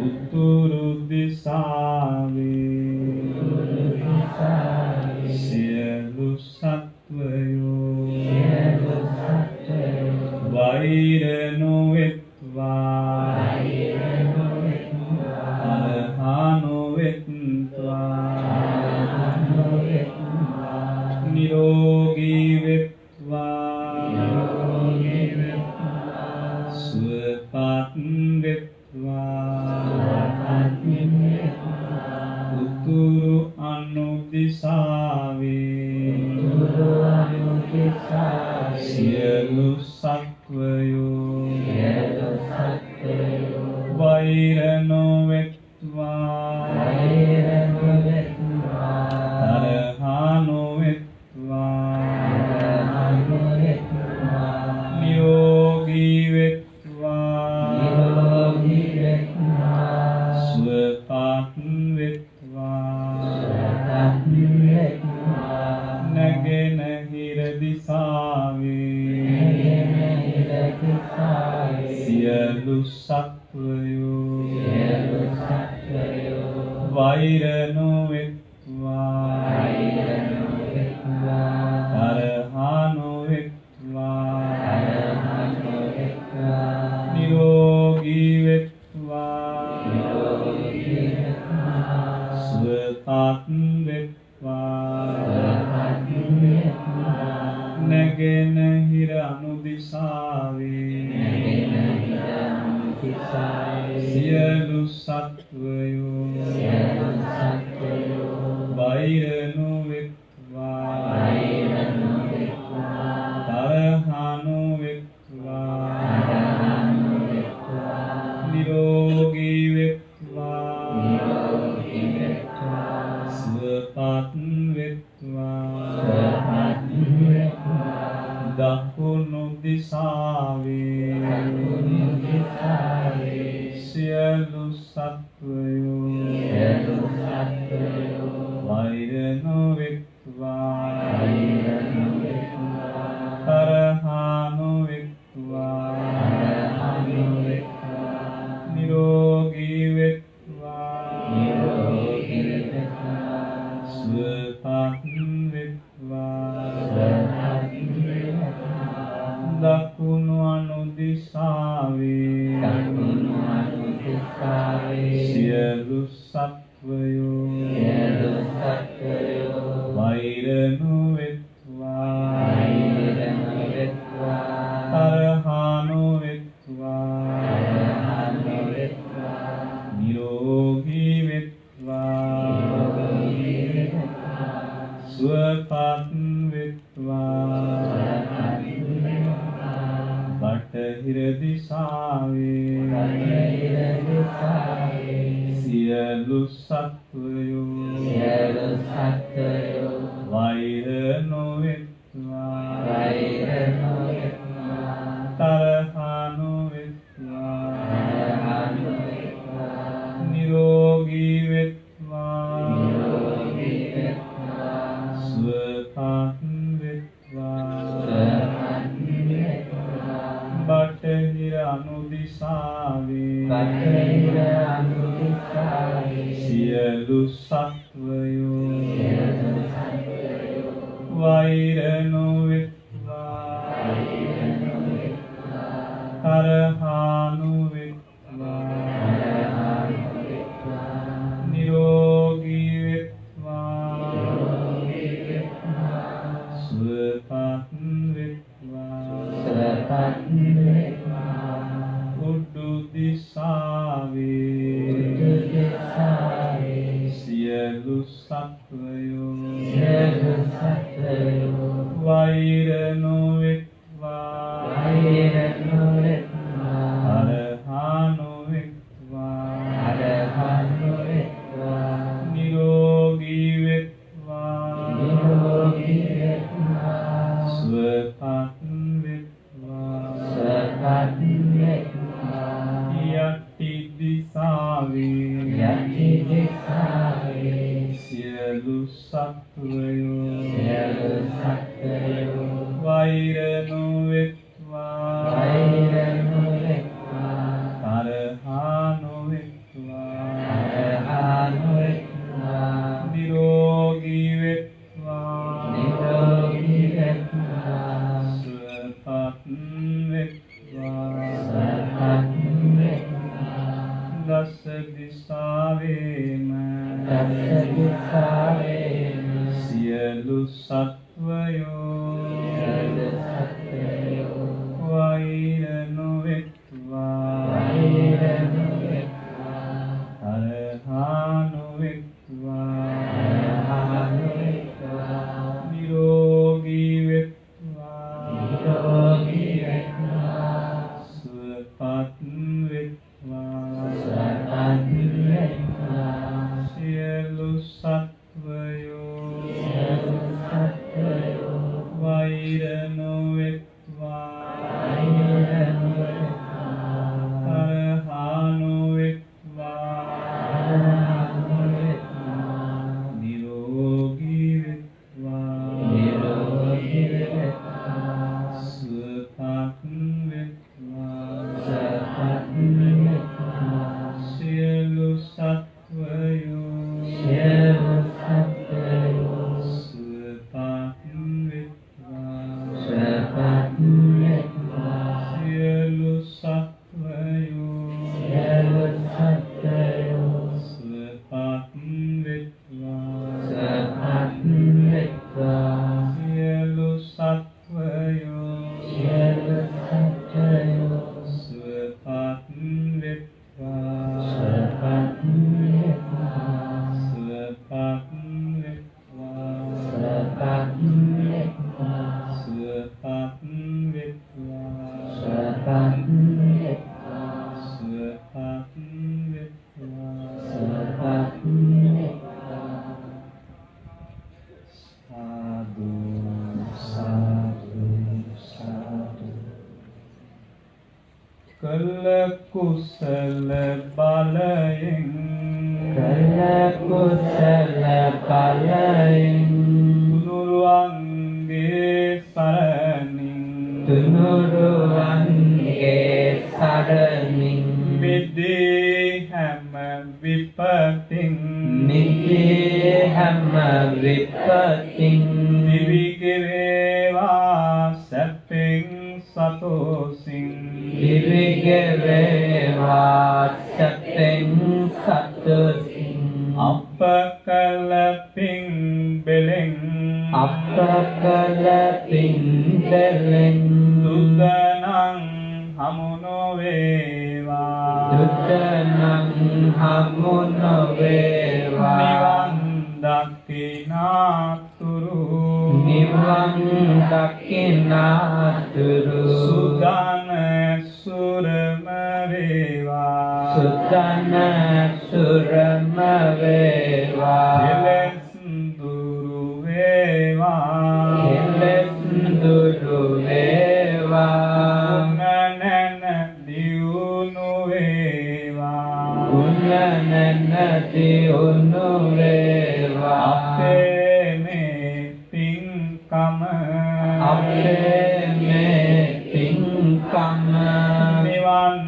උතුරු දිසාවේ සියලු සත්වයෝ වෛර නොවෙත්වා තරහා නොවෙත්වා නිරෝගී වෙත්වා සුවපත් වෙත්වා උතුරු අනුදිසාවේ සියලු සත්වයෝ වෛර නොවෙත්වා තරහා නොවෙත්වා නිරෝගී වෙත්වා සුවපත් වෙත්වා නැගෙනහිර දිසාවේ සියලු සත්වයෝ වෛර නොවෙත්වා තරහා නොවෙත්වා නිරෝගී වෙත්වා සුවපත් වෙත්වා නැගෙනහිර අනුදිසාවේ සියලු සත්වයෝ වෛර නොවෙත්වා තරහා නොවෙත්වා නිරෝගී වෙත්වා සුවපත් වෙත්වා දකුණු දිසාවේ සියලු සත්වයෝ වෛර නොවෙත්වා තරහා නොවෙත්වා නිරෝගී වෙත්වා සුවපත් වෙත්වා දකුණු අනුදිසාවේ සියලු සත්වයෝ වෛර නොවෙත්වා තරහා නොවෙත්වා නිරෝගී වෙත්වා සුවපත් වෙත්වා බටහිර දිසාවේ සියලු සත්වයෝ වෛර නොවෙත්වා දිසාවේ සියලු සත්වයෝ වෛර නොවෙත්වා තරහා නොවෙත්වා නිරෝගී වෙත්වා සුවපත් වෙත්වා උඩු දිසාවේ සියලු සත්වයෝ වෛර නොවෙත්වා තරහා නොවෙත්වා නිරෝගී වෙත්වා සුවපත් වෙත්වා යටි දිසාවේ සියලු සත්වයෝ වෛර නොවෙත්වා තරහා නොවෙත්වා නිරෝගී වෙත්වා සුවපත් වෙත්වා දස දිසාවේම සියලු සත්වයෝ වෛර නොවෙත්වා තරහා නොවෙත්වා නිරෝගී වෙත්වා සුවපත් වෙත්වා සියලු සත්වයෝ වෛර නොවෙත්වා තරහා නොවෙත්වා නිරෝගී වෙත්වා සුවපත් වෙත්වා සියලු සත්වයෝ සුවපත් වෙත්වා සියලු සත්වයෝ සුවපත් වෙත්වා සියලු සත්වයෝ සුවපත් වෙත්වා සුවපත් වෙත්වා සුවපත් වෙත්වා සුවපත් වෙත්වා සාදු සාදු සාදු කළ කුසල බලයෙන් තුනුරුවන්ගේ සරණින් මිදී හැම විපතින් දිවිගෙවේවා සැපෙන් සතෝසින් අප කළ පින් බෙලෙන් දුදනං හමු නොවේවා නිවන් දකිනාතුරු සුදන සුරම වේවා කෙලෙස් දුරු වේවා ගුණනන දියුණු වේවා අපේ මේ පින්කම නිවන්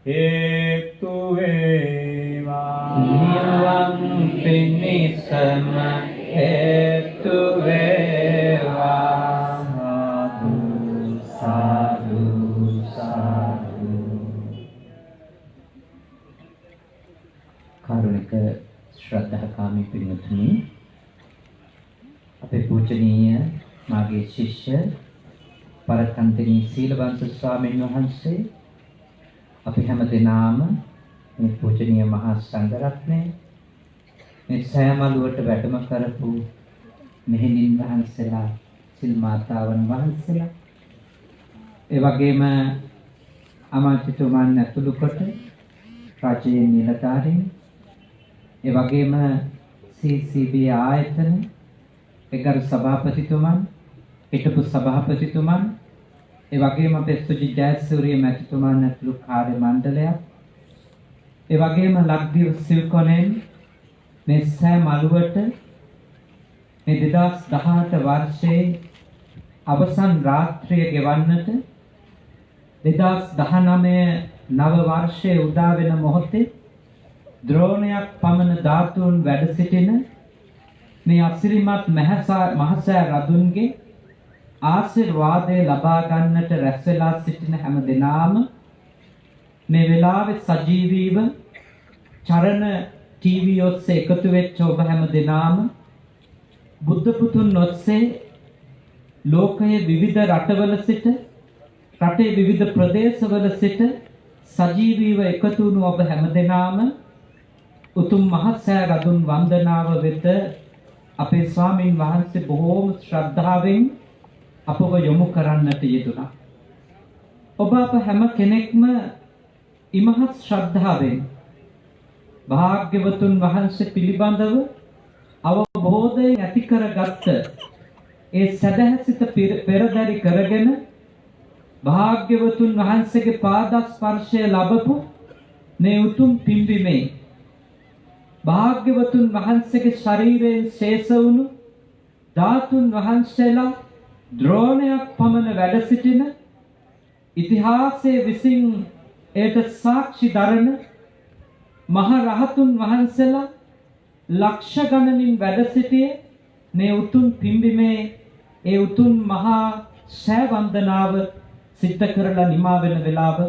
හේතු වේවා නිවන් පිණිසම හේතු වේවා සාදු සාදු කාරුණික ශ්‍රද්ධාකාමී පින්වත්නි අපේ පූජනීය මාගේ ශිෂ්‍ය පරකන්තිනී සීලවන්ත ස්වාමීන් වහන්සේ අපි හැම දිනාම මේ පූජනීය මහා සංඝරත්නය මේ සෑමලුවට වැඩම කරපු මෙහෙණින් වහන්සේලා සිල් මාතාවන් වහන්සේලා ඒ වගේම අමාත්‍යතුමන් ඇතුළු කොට රජයේ නිලධාරීන් ඒ වගේම CCB ආයතන ඒකරු සභාපතිතුමන් හිටපු සභාපතිතුමන් ඒ වගේම අපේ සුජිත් ජයසූරිය මැතිතුමන් ඇතුළු කාර්ය මණ්ඩලයක් ඒ වගේම ලක්දිව සිල්කොනෙන් මේ සෑම අලුවට මේ 2018 වර්ෂයේ අවසන් රාත්‍රිය ගෙවන්නට 2019 නව වර්ෂයේ උදා වෙන මොහොතේ ද්‍රෝණයක් පමණ ධාතුන් වැඩ සිටින මේ අසිරිමත් මහසෑ රදුන්ගේ ආශිර්වාදය ලබා ගන්නට රැස් වෙලා සිටින හැම දෙනාම මේ වෙලාවේ සජීවීව චරණ ටීවී ඔස්සේ එකතු වෙච්ච ඔබ හැම දෙනාම බුද්ධ පුතුන් ඔස්සේ ලෝකයේ විවිධ රටවල සිට රටේ විවිධ ප්‍රදේශවල සිට සජීවීව එකතු වුණු ඔබ හැම දෙනාම උතුම් මහසෑ රදුන් වන්දනාව වෙත අපේ ස්වාමින් වහන්සේ බොහෝම ශ්‍රද්ධාවෙන් අපව යොමු කරන්නට යෙදුණා. ඔබ අප හැම කෙනෙක්ම ඉමහත් ශ්‍රද්ධාවෙන් භාග්‍යවතුන් වහන්සේ පිළිබඳව අවබෝධයෙන් ඇති කරගත්ත ඒ සදහසිත පෙරදරි කරගෙන භාග්‍යවතුන් වහන්සේගේ පාද ස්පර්ශය ලැබපු මේ උතුම් පින්බිමේ භාග්‍යවතුන් වහන්සේගේ ශරීරයෙන් ශේෂ වුණු ධාතුන් වහන්සේලා ද්‍රෝණයක් පමණ වැඩ සිටින ඉතිහාසයේ විසින් ඒට සාක්ෂි දරන මහ රහතුන් වහන්සේලා ලක්ෂ ගණනින් වැඩ සිටියේ මේ උතුම් පින්බිමේ ඒ උතුම් මහා සෑ වන්දනාව සිද්ධ කරලා නිමා වෙන වෙලාව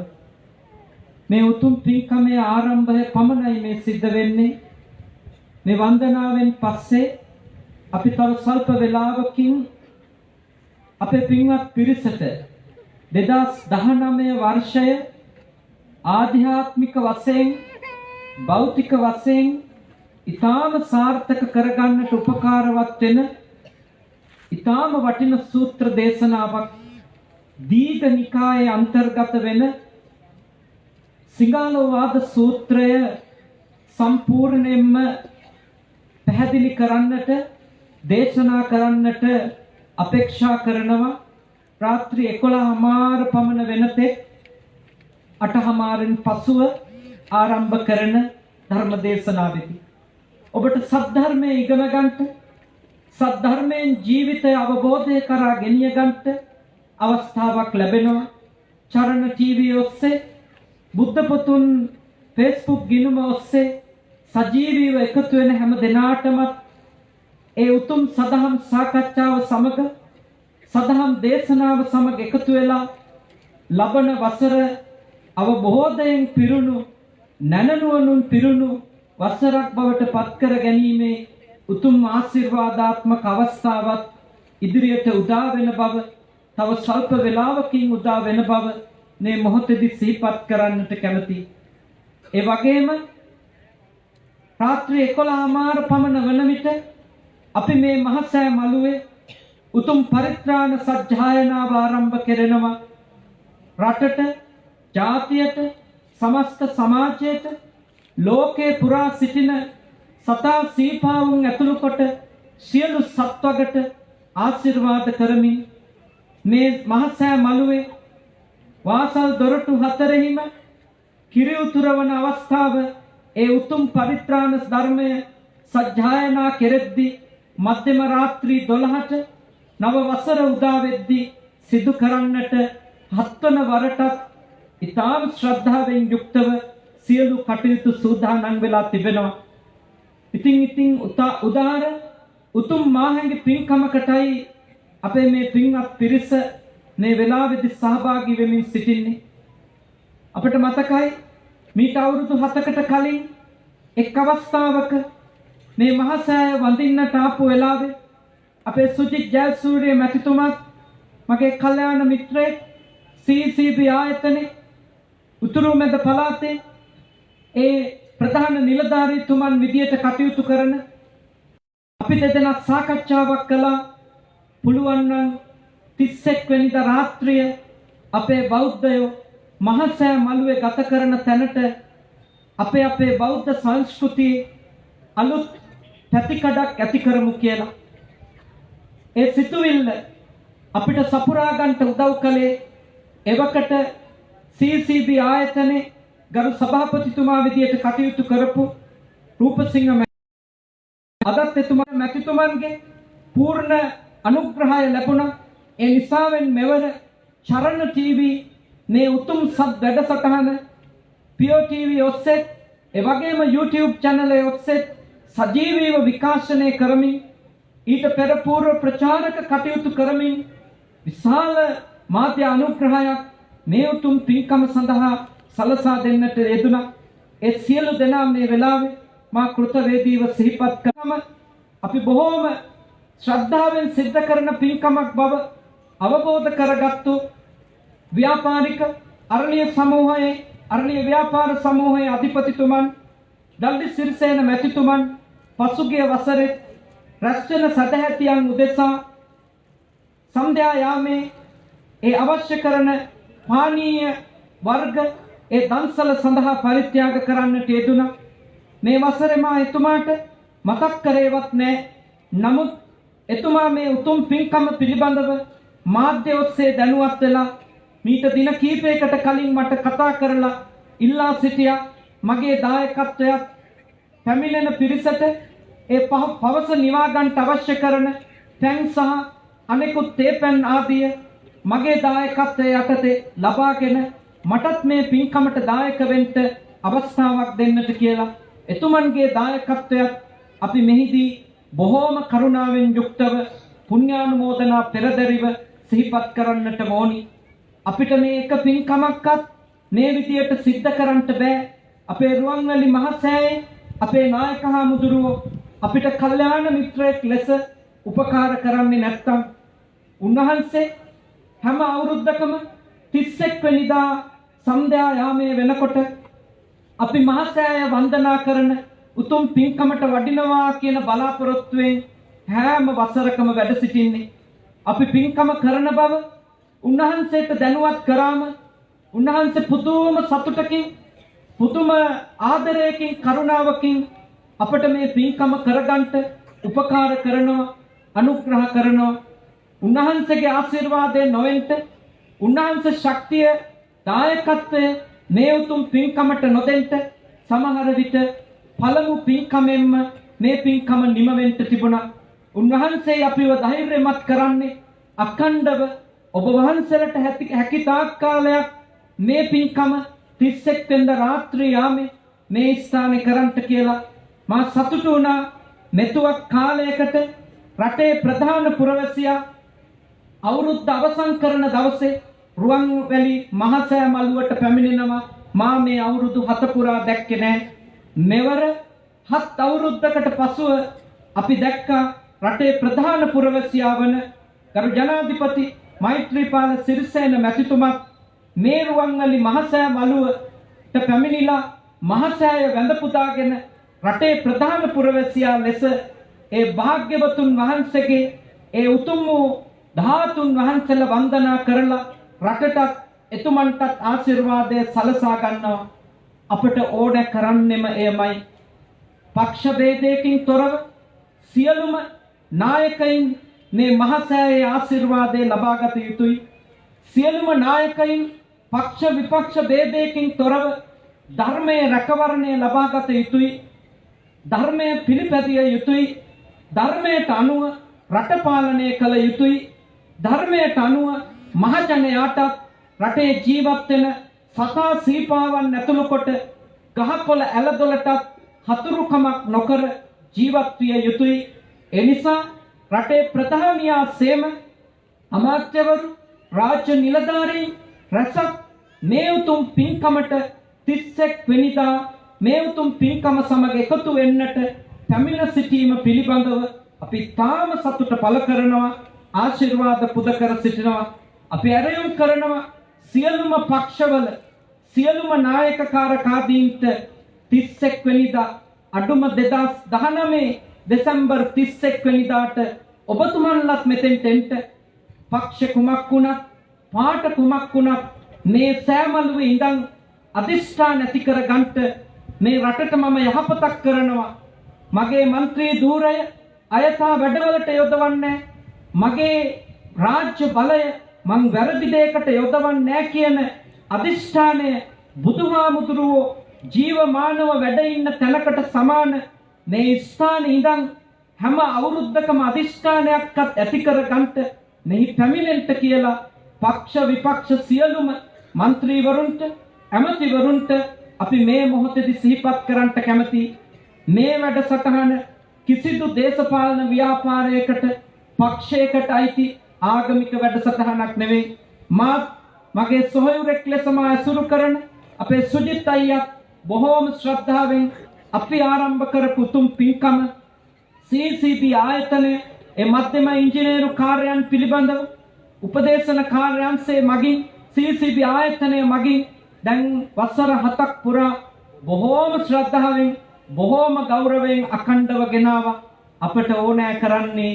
මේ උතුම් පින්කමේ ආරම්භය පමණයි මේ සිද්ධ වෙන්නේ. මේ වන්දනාවෙන් පස්සේ අපි තව සල්ප වේලාවකින් අපේ පින්වත් පිරිසට 2019 වර්ෂය ආධ්‍යාත්මික වශයෙන් භෞතික වශයෙන් ඊටාම සාර්ථක කරගන්නට උපකාරවත් වෙන ඊටාම වටින සූත්‍ර දේශනාවක් දීඝ නිකායේ අන්තර්ගත වෙන සිංහලෝවාද සූත්‍රය සම්පූර්ණයෙන්ම පැහැදිලි කරන්නට දේශනා කරන්නට අපේක්ෂා කරනවා. රාත්‍රී 11:00 පමණ වෙනතෙක් 8:00න් පසුව ආරම්භ කරන ධර්ම දේශනාවෙදී ඔබට සද්ධර්මයේ ඉගෙන ගන්නට සද්ධර්මයෙන් ජීවිතය අවබෝධය කරා ගෙනිය ගන්නට අවස්ථාවක් ලැබෙනවා. චරණ ටීවී ඔස්සේ බුද්ධ පුතුන් Facebook ගිණුම ඔස්සේ සජීවීව එකතු වෙන හැම දෙනාටම ඒ උතුම් සදහම් සාකච්ඡාව සමග සදහම් දේශනාව සමග එකතු වෙලා ලබන වසර අවබෝධයෙන් පිරුණු නැනනුවණුන් පිරුණු වසරක් බවට පත් කර ගැනීමේ උතුම් ආශිර්වාදාත්මක අවස්ථාවක් ඉදිරියට උදා වෙන බව තව සල්ප වේලාවකින් උදා වෙන බව මේ මොහොතේදී සිහිපත් කරන්නට කැමැතියි. ඒ වගේම රාත්‍රී 11:00 පමණ වන විට අපි මේ මහසෑ මළුවේ උතුම් පරිත්‍රාණ සජ්ජායනාව ආරම්භ කරනවා. රටට, ජාතියට, සමස්ත සමාජයට, ලෝකේ පුරා සිටින සතා සීපාවුන් ඇතුළු කොට සියලු සත්වකට ආශිර්වාද කරමින් මේ මහසෑ මළුවේ වාසල් දොරටු හතරෙහිම කිරි උතුරවන අවස්ථාව ඒ උතුම් පරිත්‍රාණ ධර්මය සජ්ජායනා කෙරෙද්දී මධ්‍යම රාත්‍රී 12ට නව වසර උදා වෙද්දී සිදු කරන්නට හත්වන වරටත් ඊටාම් ශ්‍රද්ධාවෙන් යුක්තව සියලු කටයුතු සූදානම් වෙලා තිබෙනවා. ඉතින් උදාර උතුම් මාහැඟි පින්කමකටයි අපේ මේ පින්වත් පිරිස මේ වෙලාවේදී සහභාගී වෙමින් සිටින්නේ. අපිට මතකයි මීට අවුරුදු 7කට කලින් එක් අවස්ථාවක මේ මහසෑය වඳින්නට ආපු වෙලාවේ අපේ සුජිත් ජයසූරිය මැතිතුමා මගේ කල්යාණ මිත්‍රයෙක් CCB ආයතනයේ උතුරු මැද පළාතේ ඒ ප්‍රධාන නිලධාරීතුමන් විදියට කටයුතු කරන අපි දෙදෙනා සාකච්ඡාවක් කළා. පුළුවන් නම් 31 වෙනිදා රාත්‍රිය අපේ බෞද්ධයෝ මහසෑය මළුවේ ගත කරන තැනට අපේ බෞද්ධ සංස්කෘතියේ අලුත් පැතිකඩක් ඇති කරමු කියලා. ඒ සිතුවිල්ල අපිට සපුරා ගන්නට උදව් කළේ එවකට CCB ආයතනයේ ගරු සභාපතිතුමා විදියට කටයුතු කරපු රූපසිංහ අදත් එතුමා මැතිතුමන්ගේ පූර්ණ අනුග්‍රහය ලැබුණා. ඒ නිසාවෙන් මෙවර චරණ ටීවී මේ උතුම් සබ් වැඩසටහන පියෝ ටීවී ඔස්සේ ඒ වගේම YouTube channel එක ඔස්සේ සජීවීව විකාශනය කරමින් ඊට පෙර පූර්ව ප්‍රචාරක කටයුතු කරමින් විශාල මාධ්‍ය අනුග්‍රහයක් මේ උතුම් පින්කම සඳහා සලසා දෙන්නට යෙදුණා. ඒ සියලු දෙනා මේ වෙලාවේ මා කෘතවේදීව සිහිපත් කරම අපි බොහෝම ශ්‍රද්ධාවෙන් සිද්ධ කරන පින්කමක් බව අවබෝධ කරගත්තු ව්‍යාපාරික අරණිය සමූහයේ අරණිය ව්‍යාපාර සමූහයේ අධිපතිතුමන් දල්දි සිරිසේන මැතිතුමන් පසුගිය වසරේ රැස්වෙන සදැහැතියන් උදෙසා සන්ධ්‍යා යාමේ ඒ අවශ්‍ය කරන පානීය වර්ග ඒ දන්සල සඳහා පරිත්‍යාග කරන්නට යෙදුණා. මේ වසරේ මා එතුමාට මතක් කරේවත් නැහැ. නමුත් එතුමා මේ උතුම් පින්කම පිළිබඳව මාධ්‍ය ඔස්සේ දැනුවත් වෙලා මීට දින කීපයකට කලින් මට කතා කරලා ඉල්ලා සිටියා මගේ දායකත්වයක් පැමිණෙන පිරිසට ඒ පවස නිවා ගන්නට අවශ්‍ය කරන පැන් සහ අනෙකුත් තේපැන් ආදිය මගේ දායකත්වයේ යටතේ ලබාගෙන මටත් මේ පින්කමට දායක වෙන්න අවස්ථාවක් දෙන්නට කියලා එතුමන්ගේ දායකත්වයක් අපි මෙහිදී බොහෝම කරුණාවෙන් යුක්තව පුණ්‍යානුමෝදනා පෙරදරිව සිහිපත් කරන්නට ඕනි. අපිට මේ එක පින්කමක්වත් මේ විදියට සිද්ධ කරන්න බෑ. අපේ රුවන්වැලි මහසෑයේ අපේ නායක හාමුදුරුවෝ අපිට කල්යාණ මිත්‍රයෙක් ලෙස උපකාර කරන්නේ නැත්තම් උන්වහන්සේ හැම අවුරුද්දකම 31 වෙනිදා සන්ධ්‍යා යාමයේ වෙනකොට අපි මහසෑය වන්දනා කරන උතුම් පින්කමට වඩිනවා කියන බලාපොරොත්තුවෙන් හැම වසරකම වැඩ සිටින්නේ. අපි පින්කම කරන බව උන්වහන්සේට දැනුවත් කරාම උන්වහන්සේ පුදුම සතුටකින් පුදුම ආදරයකින් කරුණාවකින් අපට මේ පින්කම කරගන්නට උපකාර කරනවා අනුග්‍රහ කරනවා. උන්වහන්සේගේ ආශිර්වාදය නොවෙන්ට උන්වහන්සේ ශක්තිය දායකත්වය මේ උතුම් පින්කමට නොදෙන්ට සමහර විට පළමු පින්කමෙන්ම මේ පින්කම නිම වෙන්න තිබුණා. උන්වහන්සේ අපිව ධෛර්යමත් කරන්නේ අඛණ්ඩව ඔබ වහන්සේලට හැකි තාක් කාලයක් මේ පින්කම 31 වෙනිදා රාත්‍රී යාමේ මේ ස්ථානේ කරන්ට කියලා මා සතුටු වුණා. මෙතුවක් කාලයකට රටේ ප්‍රධාන පුරවැසියා අවුරුද්ද අවසන් කරන දවසේ රුවන්වැලි මහසෑය මළුවට පැමිණෙනවා. මා මේ අවුරුදු 7 පුරා දැක්කේ නැහැ. මෙවර 7 අවුරුද්දකට පසුව අපි දැක්කා රටේ ප්‍රධාන පුරවැසියා වන ගරු ජනාධිපති මෛත්‍රීපාල සිරිසේන මැතිතුමා මේ රුවන්වැලි මහසෑය මළුවට පැමිණිලා මහසෑය වැඳ පුදාගෙන රටේ ප්‍රධාන පුරවැසියා ලෙස ඒ භාග්‍යවතුන් වහන්සේගේ ඒ උතුම් වූ ධාතුන් වහන්සේලා වන්දනා කරලා රටටත් එතුමන්ටත් ආශිර්වාදය සලසා ගන්නවා. අපට ඕන කරන්නෙම එයමයි. පක්ෂ ભેදයකින් තොරව සියලුම නායකයින් මේ මහසෑයේ ආශිර්වාදය ලබා ගත යුතුයි. සියලුම නායකයින් පක්ෂ විපක්ෂ ભેදයකින් තොරව ධර්මයේ රැකවරණය ලබා ගත යුතුයි. ධර්මයේ පිළිපැදිය යුතුයි. ධර්මයට අනුව රට පාලනය කළ යුතුයි. ධර්මයට අනුව මහජනයාට රටේ ජීවත් වෙන සතා සීපාවන් ඇතුළු කොට ගහකොළ ඇලදොලටත් හතුරුකමක් නොකර ජීවත් විය යුතුයි. ඒ නිසා රටේ ප්‍රධානියා සේම අමාත්‍යවරු රාජ්‍ය නිලධාරීන් රැසක් මේ උතුම් පින්කමට 31 වෙනිදා මේ උතුම් පින්කම සමග එකතු වෙන්නට පැමිණ සිටීම පිළිබඳව අපි තාම සතුට පළ කරනවා, ආශිර්වාද පුද කර සිටිනවා. අපි ඇරයුම් කරනවා සියලුම පක්ෂවල සියලුම නායකකාරකාදීන්ට 31 වෙනිදා අඩුම 2019 දෙසැම්බර් 31 වෙනිදාට ඔබතුමන්ලත් මෙතෙන්ට එන්න. පක්ෂ කුමක් වුණත් පාට කුමක් වුණත් මේ සෑමලුවේ ඉඳන් අධිෂ්ඨාන ඇති කර ගන්නට මේ රටට මම යහපතක් කරනවා. මගේ മന്ത്രി ධූරය අයථා වැඩවලට යොදවන්නේ, මගේ රාජ්‍ය බලය මං වැරදි දෙයකට යොදවන්නේ නැහැ කියන අධිෂ්ඨානය බුදුහාමුදුරුවෝ ජීවමානව වැඩ ඉන්න තැනකට සමාන මේ ස්ථානයේ ඉඳන් හැම අවුරුද්දකම අධිෂ්ඨානයක්වත් ඇති කර ගන්නට මෙහි පැමිණෙන්න කියලා පක්ෂ විපක්ෂ සියලුම മന്ത്രിවරුන්ට ඇමතිවරුන්ට අපි මේ මොහොතේදී සිහිපත් කරන්නට කැමැති. මේ වැඩසටහන කිසිදු දේශපාලන ව්‍යාපාරයකට පක්ෂයකට අයිති ආගමික වැඩසටහනක් නෙවෙයි. මගේ සොහොයුරෙක් ලෙසම ඇසුරු කරන අපේ සුජිත් අයියා බොහෝම ශ්‍රද්ධාවෙන් අපි ආරම්භ කරපු උතුම් පින්කම CCB ආයතනය ඒ මධ්‍යම ඉංජිනේරු කාර්යයන් පිළිබඳව උපදේශන කාර්යාංශයේ මගින් CCB ආයතනය මගින් දැන් වසර 7ක් පුරා බොහෝම ශ්‍රද්ධාවෙන් බොහෝම ගෞරවයෙන් අඛණ්ඩව ගෙනාවා. අපට ඕනෑ කරන්නේ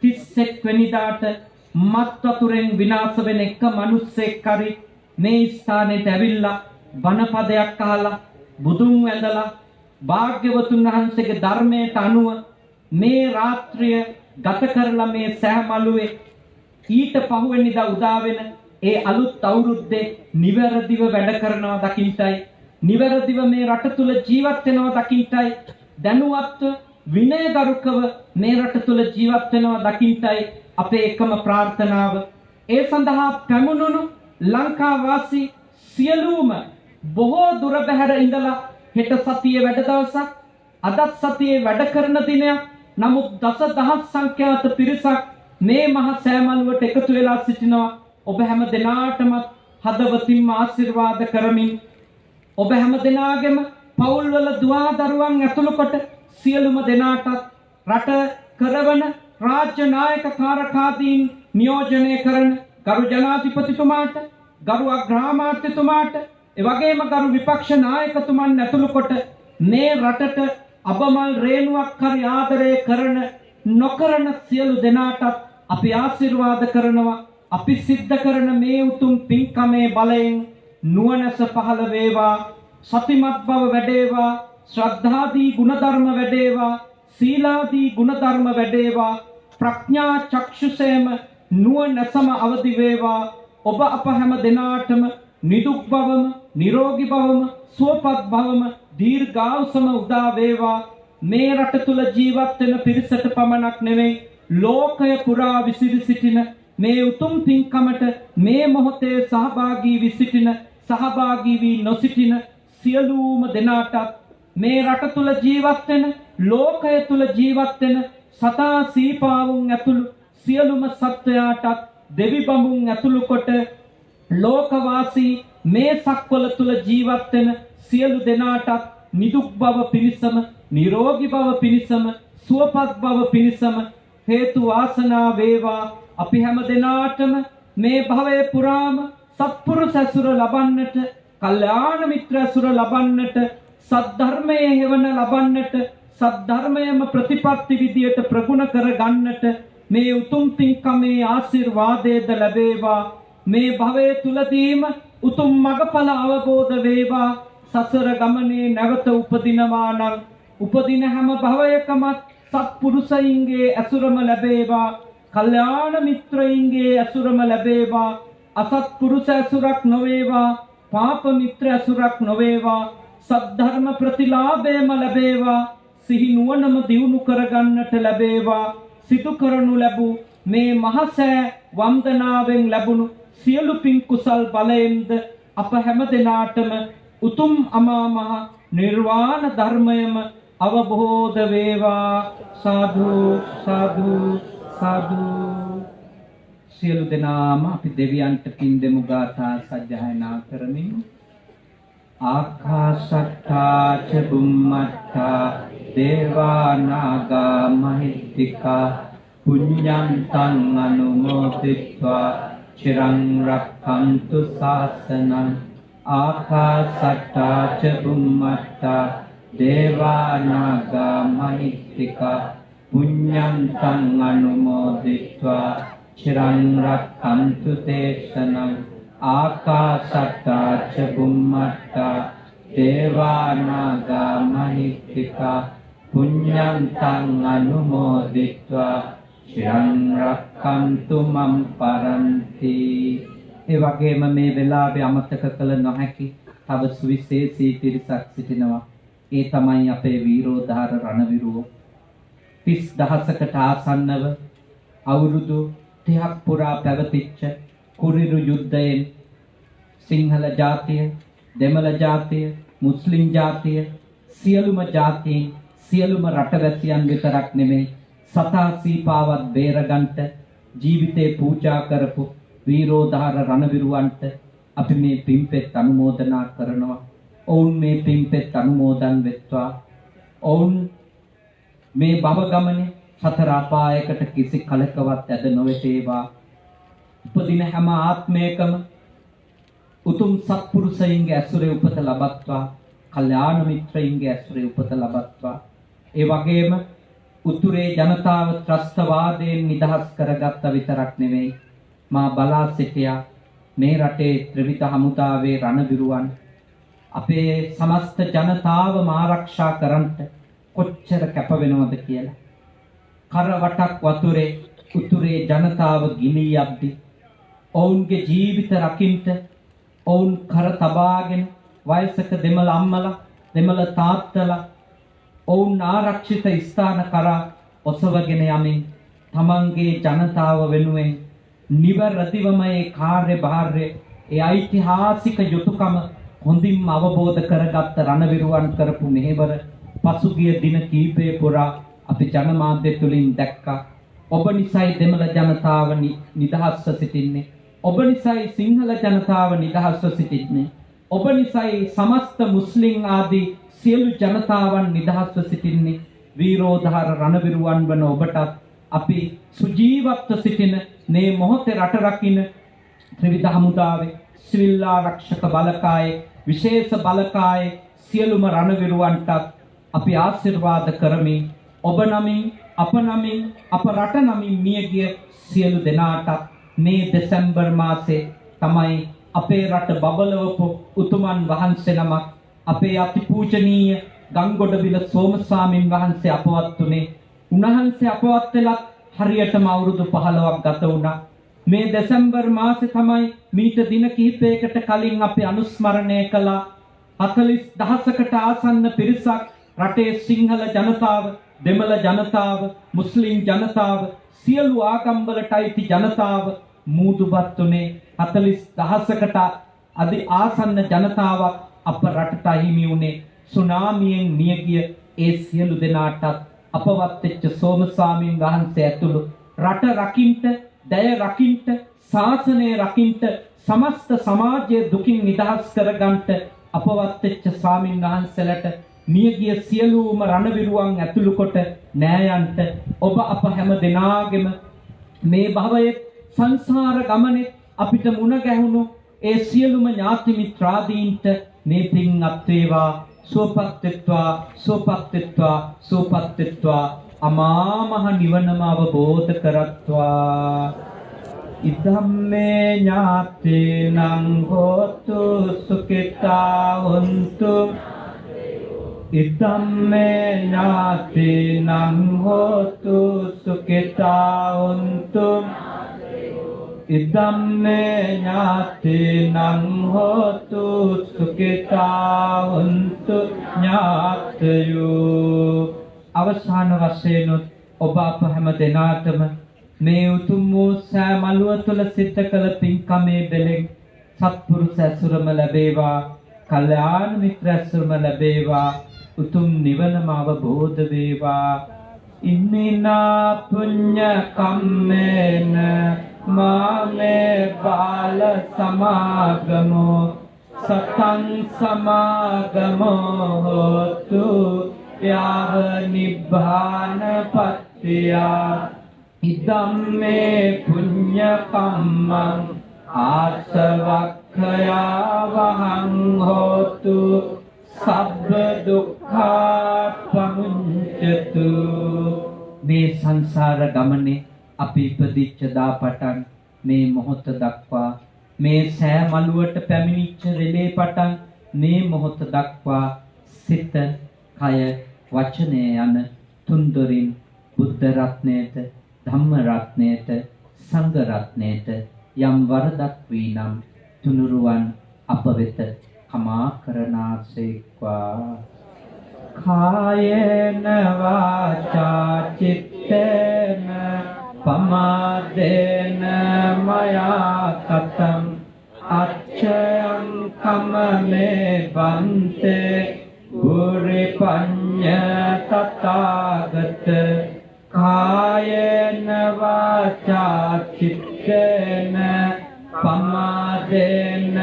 31 වෙනිදාට මත් වතුරෙන් විනාශ වෙන එක මිනිස්සෙක් හරි මේ ස්ථානෙට ඇවිල්ලා බණපදයක් අහලා බුදුන් වැඳලා භාග්‍යවතුන් වහන්සේගේ ධර්මයට අනුව මේ රාත්‍රිය ගත කරලා මේ සෑමලුවේ ඊට පහුවෙනිදා උදා වෙන ඒ අලුත් අවුරුද්දේ නිවැරදිව වැඩ කරනවා දකින්ටයි, නිවැරදිව මේ රට තුල ජීවත් වෙනවා දකින්ටයි, දැනුවත්ව විනයගරුකව මේ රට තුල ජීවත් වෙනවා දකින්ටයි අපේ එකම ප්‍රාර්ථනාව. ඒ සඳහා පැමුණුණු ලංකා වාසී සියලුම බොහෝ දුර බැහැර ඉඳලා හෙට සතියේ වැඩ දවසක්, අදත් සතියේ වැඩ කරන දිනයක්. නමුත් දසදහස් සංඛ්‍යාත පිරිසක් මේ මහ සෑමලුවට එකතු වෙලා සිටිනවා. ඔබ හැම දෙනාටම හදවතින්ම ආශිර්වාද කරමින් ඔබ හැම දෙනාගේම පවුල්වල දුවා දරුවන් ඇතුළු කොට සියලුම දෙනාට රට කරවන රාජ්‍ය නායක කාරකාදීන් නියෝජනය කරන ගරු ජනාධිපතිතුමාට, ගරු අග්‍රාමාත්‍යතුමාට, එවැගේම ගරු විපක්ෂ නායකතුමන් ඇතුළු කොට මේ රටට අබමල් රේණුවක් හරි ආදරය කරන නොකරන සියලු දෙනාට අපි ආශිර්වාද කරනවා. අපි සිද්ධ කරන මේ උතුම් පින්කමේ බලයෙන් නුවණැස පහළ වේවා, සතිමත් බව වැඩේවා, ශ්‍රද්ධාදී ගුණධර්ම වැඩේවා, සීලාදී ගුණධර්ම වැඩේවා, ප්‍රඥා චක්ෂුසේම නුවණැසම අවදි වේවා. ඔබ අප හැම දෙනාටම නිදුක් බවම, නිරෝගී බවම, සුවපත් බවම, දීර්ඝායුෂම උදා වේවා. මේ රට තුල ජීවත් වෙන පිරිසට පමණක් නෙවෙයි, ලෝකය පුරා විසිරි සිටින මේ උතුම් පින්කමට මේ මොහොතේ සහභාගී වී සිටින, සහභාගී වී නොසිටින සියලුම දෙනාට මේ රට තුල ජීවත් වෙන, ලෝකය තුල ජීවත් වෙන සතා සීපාවුන් ඇතුළු සියලුම සත්වයාට දෙවි බඹුන් ඇතුළු කොට ලෝකවාසී මේ සක්වල තුල ජීවත් වෙන සියලු දෙනාට නිදුක් බව පිණිසම, නිරෝගී බව පිණිසම, සුවපත් බව පිණිසම හේතු වාසනා වේවා. අපි හැම දෙනාටම මේ භවයේ පුරාම සත්පුරුෂ ඇසුර ලබන්නට, කල්යාණ මිත්‍ර ඇසුර ලබන්නට, සද්ධර්මයේ හේවන ලබන්නට, සද්ධර්මයම ප්‍රතිපත්ති විදියට ප්‍රගුණ කර ගන්නට මේ උතුම් පින්කමේ ආශිර්වාදයේද ලැබේවා. මේ භවයේ තුලදීම උතුම් මගඵල අවබෝධ වේවා. සසර ගමනේ නැවත උපදිනවා නම් උපදින හැම භවයකම සත්පුරුෂයින්ගේ ඇසුරම ලැබේවා, කල්යාණ මිත්‍රයින්ගේ ඇසුරම ලැබේවා. අසත්පුරුෂ ඇසුරක් නොවේවා, පාප මිත්‍ර ඇසුරක් නොවේවා. සද්ධර්ම ප්‍රතිලාභයම ලැබේවා. සිහි නුවණම දියුණු කරගන්නට ලැබේවා. සිදු කරනු ලැබූ මේ මහසෑ වන්දනාවෙන් ලැබුණු සියලු පින් කුසල් බලයෙන්ද අප හැම දිනාටම උතුම් අමා මහ නිර්වාණ ධර්මයම අවබෝධ වේවා. සාදු සාදු සාදු. සියලු දෙනාම අපි දෙවියන්ට පින් දෙමු ගාථා සජ්ජායනා කරමින්. ආකාශට්ටා ච බුම්මට්ටා දේවා නාග මහිත්‍තිකා පුඤ්ඤන්තං අනුමෝදිत्वा චිරං රක්ඛන්තු ශාසනං. ආකාශට්ටා ච බුම්මට්ටා දේවා නාග මහිත්‍තිකා පුඤ්ඤන්තං අනුමෝදිत्वा චිරං රක්ඛන්තු දේශනං. ආකාශට්ටා ච බුම්මට්ටා දේවා නාග මහිත්‍තිකා පුඤ්ඤන්තං අනුමෝදිत्वा චිරං රක්ඛන්තු මම් පරන්ති. ඒ වගේම මේ වෙලාවේ අමතක කළ නොහැකි තව සුවිශේෂී පිරිසක් සිටිනවා. ඒ තමයි අපේ වීරෝදාර රණවිරුවෝ. 30000කට ආසන්නව අවුරුදු 30ක් පුරා පැවතිච්ච කුරිරු යුද්ධයෙන් සිංහල ජාතිය, දෙමළ ජාතිය, මුස්ලිම් ජාතිය, සියලුම ජාතීන්, සියලුම රටවැසියන් විතරක් නෙමෙයි සතා සීපාවත් බේරගන්ට ජීවිතේ පූජා කරපු වීරෝදාර රණවිරුවන්ට අපි මේ පින්පෙත් අනුමෝදනා කරනවා. ඔවුන් මේ පින්පෙත් අනුමෝදන් වෙත්වා. ඔවුන් මේ භව ගමනේ සතර අපායකට කිසි කලකවත් ඇද නොවේවා. උපදින හැම ආත්මයකම උතුම් සත්පුරුෂයින්ගේ ඇසුරේ උපත ලබත්වා. කල්යාණ මිත්‍රයින්ගේ ඇසුරේ උපත ලබත්වා. ඒ වගේම උතුරේ ජනතාව ත්‍රස්තවාදයෙන් නිදහස් කරගත්ත විතරක් නෙවෙයි මා බලා සිටියා මේ රටේ ත්‍රිවිධ හමුදාවේ රණවිරුවන් අපේ සමස්ත ජනතාවම ආරක්ෂා කරන්නට කොච්චර කැප වෙනවද කියලා. කරවටක් වතුරේ උතුරේ ජනතාව ගිලී යද්දි ඔවුන්ගේ ජීවිත රකින්න ඔවුන් කර තබාගෙන වයසක දෙමළ අම්මලා දෙමළ තාත්තලා ඔවුන් ආරක්ෂිත ස්ථාන කරා ඔසවගෙන යමින් තමන්ගේ ජනතාව වෙනුවෙන් නිවැරදිවම ඒ කාර්යභාරය ඒ ඓතිහාසික යුතුයකම හොඳින්ම අවබෝධ කරගත්ත රණවිරුවන් කරපු මෙහෙවර පසුගිය දින කීපය පුරා අපි ජනමාධ්‍ය තුලින් දැක්කා. ඔබ නිසයි දෙමළ ජනතාව නිදහස්ව සිටින්නේ. ඔබ නිසයි සිංහල ජනතාව නිදහස්ව සිටින්නේ. ඔබ නිසයි සමස්ත මුස්ලිම් ආදී සියලු ජනතාවන් නිදහස්ව සිටින්නේ. වීරෝදාර රණවිරුවන් වන ඔබටත් අපි සුජීවත්ව සිටින මේ මොහොතේ රට රකින්න ත්‍රිවිධ හමුදාවේ සිවිල් ආරක්ෂක බලකායේ විශේෂ බලකායේ සියලුම රණවිරුවන්ට අපි ආශිර්වාද කරමින් ඔබ නමින් අප නමින් අප රට නමින් මියගිය සියලු දෙනාට මේ දෙසැම්බර් මාසේ තමයි අපේ රට බබලවපු උතුමන් වහන්සේ නමක් අපේ අතිපූජනීය ගංගොඩවිල සෝමස්වාමීන් වහන්සේ අපවත් උනේ. උන්වහන්සේ අපවත් වෙලත් හරියටම අවුරුදු 15ක් ගත වුණා. මේ දෙසැම්බර් මාසේ තමයි මීට දින කිහිපයකට කලින් අපි අනුස්මරණය කළා 40000කට ආසන්න පිරිසක් රටේ සිංහල ජනතාව, දෙමළ ජනතාව, මුස්ලිම් ජනතාව, සියලු ආගම්වලට අයිති ජනතාව මූදුපත් උනේ 40000කට අධි ආසන්න ජනතාවක් අප රටට අහිමි වුණේ සුනාමියෙන් මියගිය ඒ සියලු දෙනාටත් අපවත් වෙච්ච සෝමස්වාමීන් වහන්සේ ඇතුළු රට රකින්ට, දය රකින්ට, ශාසනය රකින්ට, සමස්ත සමාජය දුකින් නිදහස් කරගන්නට අපවත් වෙච්ච ස්වාමීන් වහන්සේලාට මියගිය සියලුම රණවිරුවන් ඇතුළු කොට නෑයන්ට ඔබ අප හැම දෙනාගේම මේ භවයේ සංසාර ගමනේ අපිට මුණ ගැහුණු ඒ සියලුම ඥාති මිත්‍රාදීන්ට මේ පින් අත් වේවා. සුවපත් වෙත්වා සුවපත් වෙත්වා අමා මහ නිවනම අවබෝධ කරත්වා. ඉදම්මේ ඥාතේනං හෝතු සුඛිතා හොන්තු. ඉදම්මේ ඥාතේනං හෝතු සුඛිතා හොන්තු. ඉදම්මේ ඥාතේනං හෝතු සුඛිතා හොන්තු ඥාතයෝ. අවසාන වශයෙන් ඔබ අප හැම දෙනාටම මේ උතුම් වූ සෑමලුව තුළ සිද්ධ කළ පින්කමේ බෙලෙන් සත්පුරුෂ ඇසුරම ලැබේවා, කල්යාණ මිත්‍ර ඇසුරම ලැබේවා, උතුම් නිවනම අවබෝධ වේවා. ඉමිනා පුඤ්ඤ කම්මේන මාමේ බාල සමාගමෝ සතං සමාගමෝ හෝතු යාව නිබ්බාන පත්තියා. ඉදම්මේ පුඤ්ඤ කම්මං ආසවක්ඛයා වහං හෝතු සබ්බ දුක්ඛා පමුඤ්චතු. මේ සංසාර ගමනේ අපි ඉපදිච්ච දා පටන් මේ මොහොත දක්වා, මේ සෑ මළුවට පැමිණිච්ච වෙලේ පටන් මේ මොහොත දක්වා සිත, කය, වචනය යන තුන්දොරින් බුද්ධ රත්නයට, ධම්ම රත්නයට, සංඝ රත්නයට යම් වරදක් වී නම් තුනුරුවන් අප වෙත කමා කරනාසේක්වා. කායේන වාචා චිත්තේන පමාදේන මයා කතං අච්ඡයං කමමේ බන්තේ ගුරි පඤ්ඤ තථාගත. කායේන වාචා චිත්තේන පමාදේන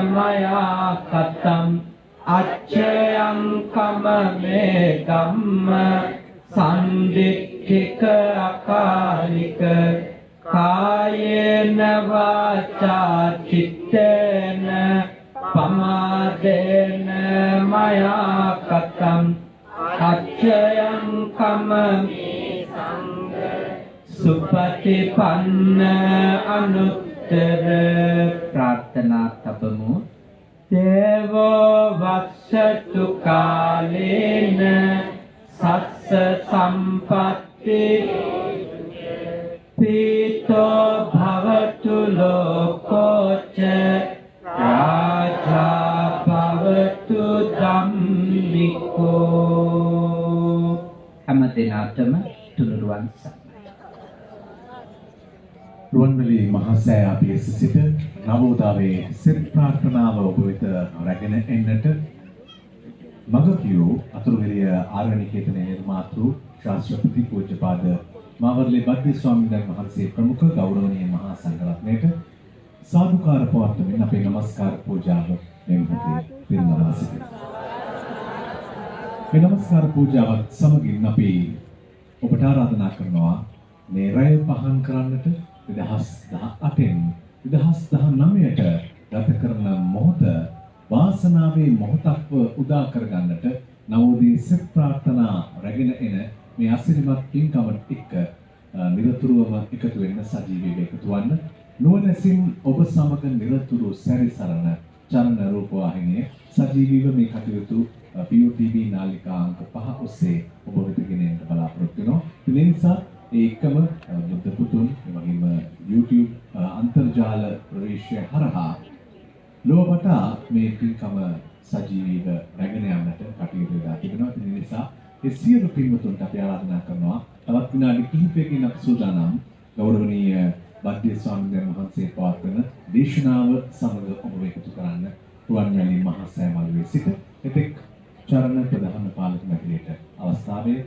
මයා කතං අච්ඡයං කමමේ ධම්ම සම්දිට්ඨික අකාලික. කායේන වාචා චිත්තේන පමාදේන මයා කතං අච්ඡයං කමමේ සුපටිපන්න අනුත්තර. ප්‍රාර්ථනා තබමු. දේවෝ වස්සතු කාලේන සස්ස සම්පත්ති පීතෝ භවතු ලෝකෝච රාජා භවතු ධම්මිකෝ. හැම දිනකටම තුනුරුවන් සරණයි. රුවන්වැලි මහා සෑය අපේ සිට නවෝදාවේ සිත ප්‍රාර්ථනාව ඔබ වෙත රැගෙන එන්නට මඟ කියූ අතුරුගිරිය ආරණ්‍යකේතනයේ නිර්මාතෘ ශාස්ත්‍රපති පූජ්‍යපාද මාවර්ලේ බද්දේ ස්වාමීන් වහන්සේ ප්‍රමුඛ ගෞරවනීය මහා සංඝරත්නයට සාදුකාර පවත්වමින් අපේ නමස්කාර පූජාව මේ මොහොතේ පිරිනමා සිටිනවා. මේ නමස්කාර පූජාවත් සමගින් අපි ඔබට ආරාධනා කරනවා මේ රැය පහන් කරන්නට 2018න් 2019ට ගත කරන මොහොත වාසනාවේ මොහොතක්ව උදා කරගන්නට නවෝදේ සිත ප්‍රාර්ථනා රැගෙන එන මේ අසිරිමත් පින්කමට එක්ක නිරතුරුවම එකතු වෙන්න, සජීවීව එකතු වන්න. නුවණැසින් ඔබ සමග නිරතුරු සැරිසරන චරණ රූප වාහිනියේ සජීවීව මේ කටයුතු POTV නාලිකා අංක 5 ඔස්සේ ඔබ වෙත ගෙනෙන්න බලාපොරොත්තු වෙනවා. ඒ නිසා ඒකම බුද්ධ පුතුන් එවැගේම YouTube අන්තර්ජාල ප්‍රවේශය හරහා ලෝවටා මේ පින්කම සජීවීව රැගෙන යන්නට කටයුතු කරලා තිබෙනවා. ඒ නිසා ඒ සියලු පින්වතුන්ට අපි ආරාධනා කරනවා තවත් විනාඩි කිහිපයකින් අපි සූදානම් ගෞරවනීය බද්දේ ස්වාමීන් වහන්සේ පවත්වන දේශනාව සමග ඔබ එකතු කරන්න රුවන්වැලි මහා සෑය මළුවේ සිට එතෙක් චරණ ප්‍රධාන පාලක මැදිරියට අවස්ථාවේ